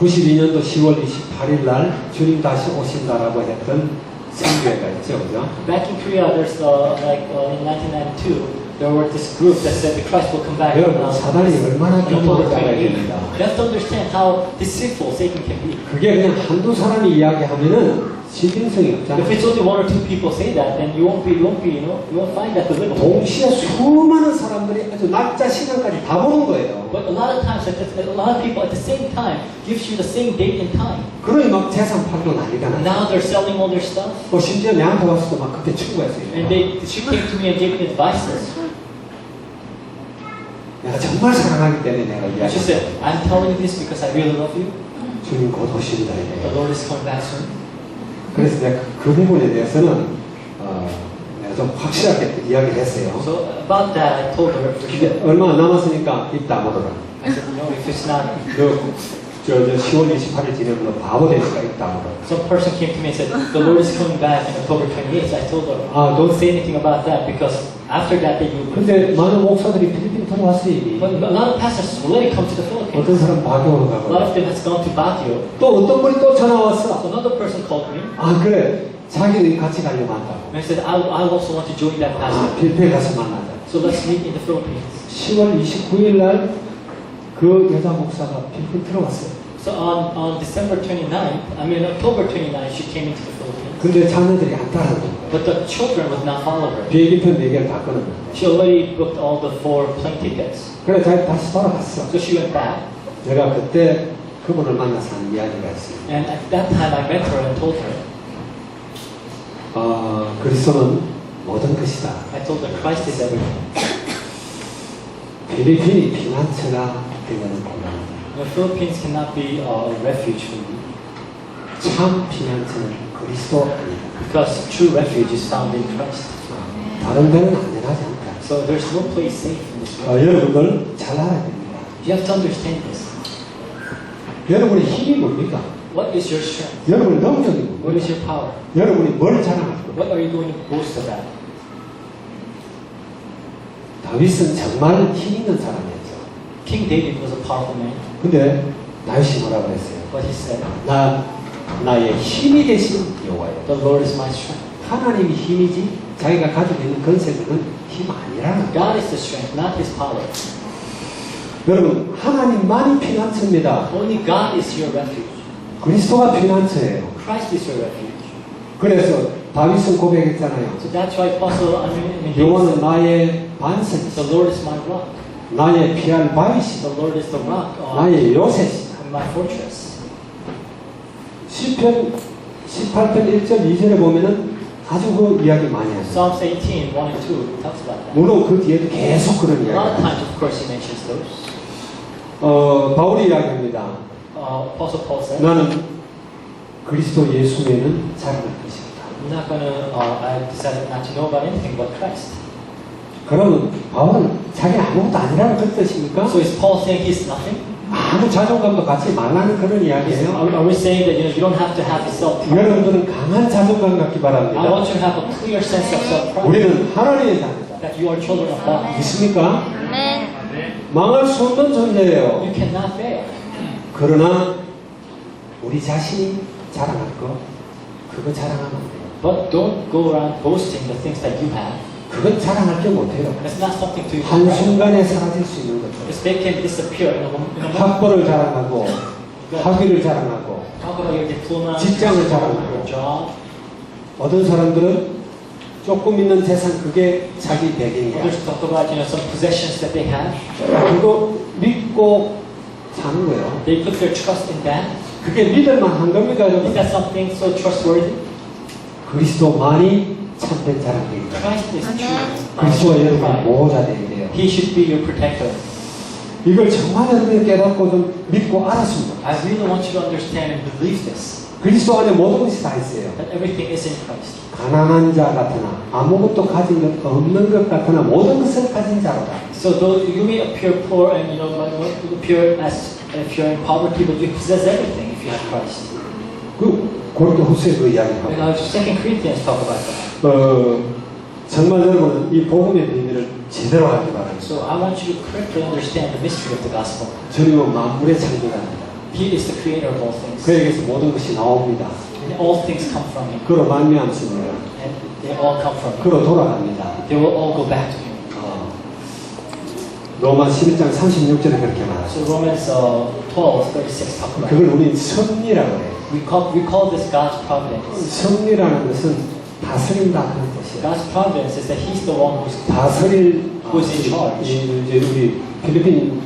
92년도 10월 28일 날 주님 다시 오신다라고 했던 선교회가 있죠, 그죠? Back in Korea, there's in 1992, there were this group that said the Christ will come back. 여러분, 사단이 얼마나 on October 교만한지 알아야 28th. 됩니다. You have to understand how deceitful Satan can be. 그게 그냥 한두 사람이 이야기하면은 신빙성이 If 없잖아요. it's only one or two people say that, then you won't find that believable. 동시에 수많은 사람들이 아주 낮자 시간까지 다 보는 거예요. But a lot of times, a lot of people at the same time gives you the same date and time. 그러니 막 재산 팔고 난리가 And 나요. now they're selling all their stuff. 심지어 내한테 와서도 막 그렇게 충고했어요. And she came to me and gave me advices. 내가 정말 사랑하기 때문에 내가 And she 이야기했어요. said, I'm telling you this because I really love you. 주님 곧 오신다 The 이게. Lord is coming back soon. 그래서 내가 그 부분에 대해서는 내가 좀 확실하게 이야기를 했어요. So about that, I told her for 이제 sure. 얼마 남았으니까 입다 물어라. I said, if it's not. 저 10월 28일 지나면 바보 되니까 입다 물어라. Some person came to me and said, the Lord is coming back on October 28th. I told her, don't say anything about that because after that, then you will. 근데 많은 목사들이 필리핀 들어왔어요 이미. But a lot of pastors already come to the 어떤 Philippines. 사람 바교로 A lot 가고 of them has gone to Baguio. 또 어떤 분이 또 전화 왔어. So another person called me 그래 자기는 같이 가려고 한다고. and said, I also want to join that pastor. 필리핀에 가서 만나자. So let's meet in the Philippines. 10월 29일 날 그 여자 목사가 필리핀 들어왔어요. So on October 29th, she came into the Philippines. 근데 자녀들이 안 따라오는 거예요. But the children would not follow her. 비행기표 4개를 다 끊었는데. She already booked all the 4 plane tickets. 그래 자기 다시 돌아갔어. So she went back. 내가 그때 그분을 만나서 한 이야기가 있어요. And at that time, I met her and told her, 그리스도는 모든 것이다. I told her, Christ is everything. 필리핀이 피난처가 되는 곤란하다. The Philippines cannot be a refuge for you. 참 피난처는 그리스도 아니다. Because true refuge is found in Christ. 다른 데는 안전하지 않다. So there's no place safe in this world. 여러분들 잘 알아야 됩니다. You have to understand this. 여러분의 힘이 뭡니까? What is your strength? 여러분의 능력이 What 뭡니까? is your power? 여러분이 뭘 자랑할 겁니까? What are you going to boast about? 다윗은 정말 힘 있는 사람이었죠. King David was a powerful man, 근데 다윗이 뭐라고 했어요? but he said, 나의 힘이 되신 여호와예요. the Lord is my strength. 하나님이 힘이지 자기가 가지고 있는 건세들은 힘 아니라는 거예요. God is the strength, not his power. 여러분 하나님만이 피난처입니다. Only God is your refuge. 그리스도가 피난처예요. Christ is your refuge. 그래서 다윗은 고백했잖아요. So that's why Apostle 여호와는 나의 반석이시다. the Lord is my rock. 나의 피할 바위시다. The Lord is the rock 나의 요새시다. and my fortress. 시편 18편 1절 2절에 보면은 아주 그 이야기 많이 하죠. Psalms 18, 1 and 2 talks about that. 물론 그 뒤에도 계속 그런 A lot of 이야기. times, of course, he mentions those. 바울이 이야기합니다. Apostle Paul said, 나는 그리스도 예수 외에는 자랑할 것이다. I'm not gonna, I decided not to know about anything but Christ. 그러면 바울은 자기 아무것도 아니라는 그 뜻입니까? So is Paul saying he's nothing? 아무 자존감도 갖지 말라는 그런 이야기예요. Are we saying that you don't have to have a self-pride? 여러분들은 강한 자존감 갖기 I 바랍니다. want you to have a clear sense of self-pride. 우리는 하나님의 자녀다. That you are children of God. 믿습니까? Amen. 망할 수 없는 존재예요. You cannot fail. 그러나 우리 자신이 자랑할 거 그거 자랑하면 안 돼요. But don't go around boasting the things that you have. 그건 자랑할 게 못해요. It's not something to 한순간에 사라질 수 있는 거죠. because they can disappear in a moment. 학벌을 자랑하고 학위를 자랑하고 Talk about your diploma, 직장을 자랑하고. your job. 어떤 사람들은 조금 있는 재산 그게 자기 백인이야. Others talk about some possessions that they have. 그거 믿고 사는 거예요. They put their trust in that. 그게 믿을만 한 겁니까 Is 여러분? that something so trustworthy? 그리스도만이 참된 자랑입니다. Christ is true. 그리스도가 여러분의 보호자 되어야 돼요. He should be your protector. 이걸 정말 여러분이 깨닫고 좀 믿고 알았습니다. I really want you to understand and believe this. 그리스도 안에 모든 것이 다 있어요. That everything is in Christ. 가난한 자 같으나 아무것도 가진 것 없는 것 같으나 모든 것을 가진 자로다. So though you may appear poor and might appear as if you're in poverty, but you possess everything if you have Christ. 그 고린도후서에 그 이야기하고. And 2 Corinthians talk about that. 정말 여러분은 이 복음의 비밀을 제대로 알기 바랍니다. So I want you to correctly understand the mystery of the gospel. 주님은 만물의 창조자입니다. He is the creator of all things. 그에게서 모든 것이 나옵니다. And all things come from Him. 그로 말미암습니다. And they all come from Him. 그로 돌아갑니다. They will all go back to Him. 로마 11장 36절에 그렇게 말하죠. So Romans 12:36 talk about 그걸 it. 우리 섭리라고 해요. We call this God's providence. 섭리라는 것은 다스린다 그런 뜻이에요. God's providence is that He's the one who's 다스릴 Who's in charge? 이제 우리 필리핀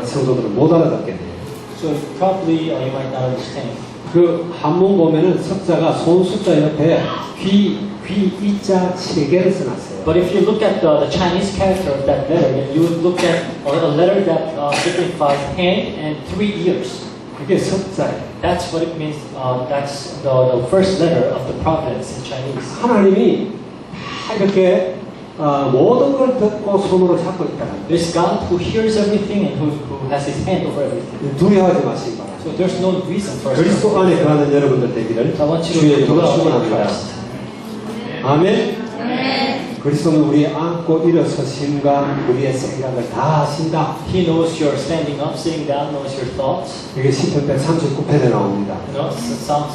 성도들은 못 알아듣겠네요. So probably you might not understand. 그 한문 보면은 석자가 손 숫자 옆에 귀 이자 3개를 써놨어요. But if you look at the Chinese character of that letter, then you would look at a letter that signifies hand and 3 ears. 그게 석자예요. That's what it means. That's the first letter of the providence in Chinese. 하나님이 다 이렇게 모든 걸 듣고 손으로 잡고 있다는 There's God who hears everything and who has His hand over everything. 거예요. 두려워하지 마시기 바랍니다. So there's no reason for us to 그리스도 안에 거하는 여러분들 되기를 I want you 주의 to 이름으로 dwell in 축원합니다. Christ. 아멘. 그리스도는 우리 안고 일어서심과 우리의 생각을 다 아신다. He knows you're standing up, sitting down, knows your thoughts. 이게 시편 139편에 나옵니다. Psalms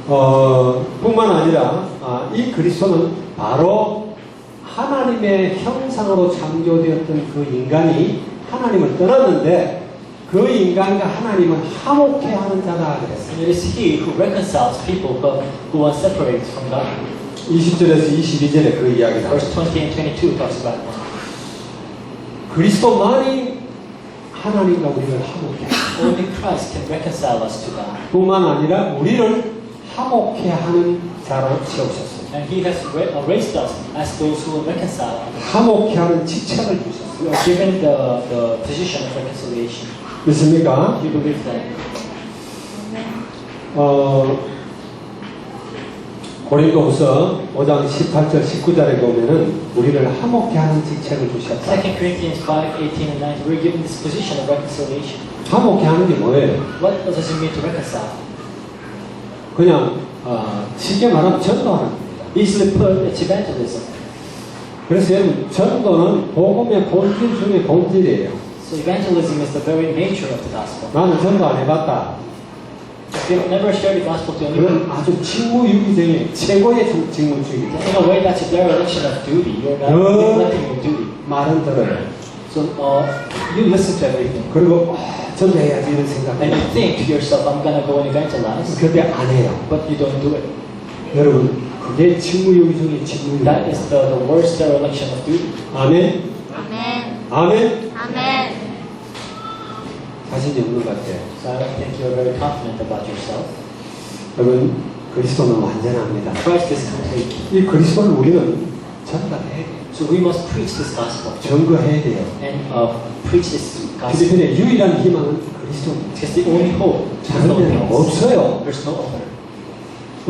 139. 뿐만 아니라 이 그리스도는 바로 하나님의 형상으로 창조되었던 그 인간이 하나님을 떠났는데 그 인간과 하나님은 화목해하는 자다 그랬어요. And it is He who reconciles people who are separated from God. 20절에서 22절에 그 이야기가 Verse 20 and 22 talks about that. 그리스도만이 하나님과 우리를 화목해. Only Christ can reconcile us to God. 뿐만 아니라 우리를 화목해하는 자로 세우셨어요. And He has raised us as those who will reconcile. 화목해하는 직책을 주셨어요. We are given the position of reconciliation. 믿습니까? Do you believe that? 고린도후서 5장 18절 19절에 보면은 우리를 화목해하는 직책을 주셨다. 2 Corinthians 5, 18 and 19, we're given this position of reconciliation. 화목해하는 게 뭐예요? What does it mean to reconcile? 그냥 쉽게 말하면 전도하는 겁니다. Easily put, it's evangelism. 그래서 여러분 전도는 복음의 본질 중에 본질이에요. So evangelism is the very nature of the gospel. 나는 전도 안 해봤다. If you've never shared the gospel to anyone, 그건 아주 직무유기적인 최고의 직무주의다. in a way that's a dereliction of duty. You're not neglecting your duty. 말은 들어요. So you listen to everything. 그리고 전도해야지 이런 And 생각해요. you think to yourself, I'm going to go and evangelize. 그런데 안 해요. But you don't do it. 여러분 그게 직무유기 중에 직무유기. That is the worst dereliction of duty. 아멘. 아멘. 아멘. 아멘. 자신이 없는 것 같아요. So I don't think you're very confident about yourself. 여러분 그리스도는 완전합니다. Christ is complete. 이 그리스도를 우리는 전달해야 돼요. So we must preach this gospel 증거해야 돼요. and preach this gospel. 필리핀의 유일한 희망은 그리스도입니다. Because the only hope is 다른 데는 Philippines. 없어요. There's no other.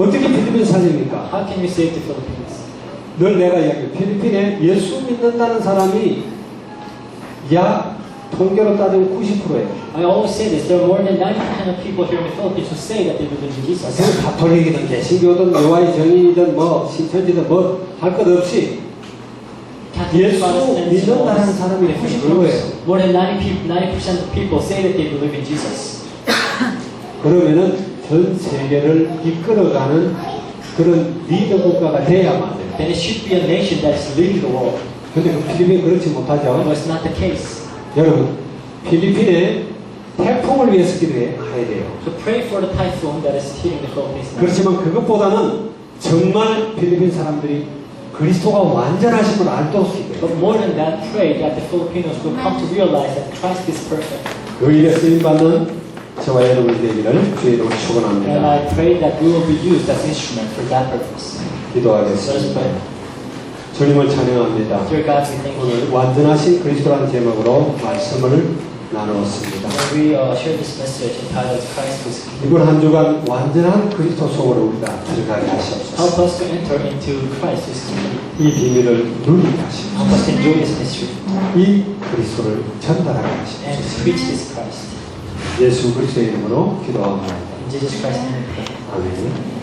어떻게 필리핀 살립니까? How can we save the Philippines? 늘 내가 이야기해. 필리핀에 예수 믿는다는 사람이 약 통계로 따지면 90%예요. I always say this. There are more than 90% of people here in the Philippines who say that they believe in Jesus. 가톨릭이든 개신교든 여호와의 증인이든 뭐 신천지든 뭐 할 것 없이 Catholic, 예수 Protestants, 믿는다는 사람이 different 90%예요. groups. More than 90% of people say that they believe in Jesus. 그러면은 전 세계를 이끌어가는 그런 리더 국가가 돼야만 돼요. then it should be a nation that is leading the world. 근데 그 필리핀 그렇지 But 못하죠. it's not the case. 여러분, 필리핀에 태풍을 위해서 기도해야 돼요. So pray for the typhoon that is hitting the Philippines now. 그렇지만 그것보다는 정말 필리핀 사람들이 그리스도가 완전하신 걸 알도록 기도해요. But more than that, pray that the Filipinos will come to realize that Christ is perfect. 그 일에 쓰임받는 저와 여러분이 되기를 주의 이름으로 And 축원합니다. I pray that we will be used as instrument for that purpose. Let us 기도하겠습니다. pray. 주님을 찬양합니다. Dear God, we thank you. 오늘 완전하신 그리스도라는 제목으로 말씀을 나누었습니다. When we share this message entitled Christ is King, 이번 한 주간 완전한 그리스도 속으로 우리가 들어가게 하시옵소서. help us to enter into Christ is King. 이 비밀을 누리게 Help 하시옵소서. us to enjoy this mystery 이 그리스도를 전달하게 and 하시옵소서. to preach this Christ. 예수 그리스도의 이름으로 기도합니다. In Jesus Christ's name we pray. 아멘.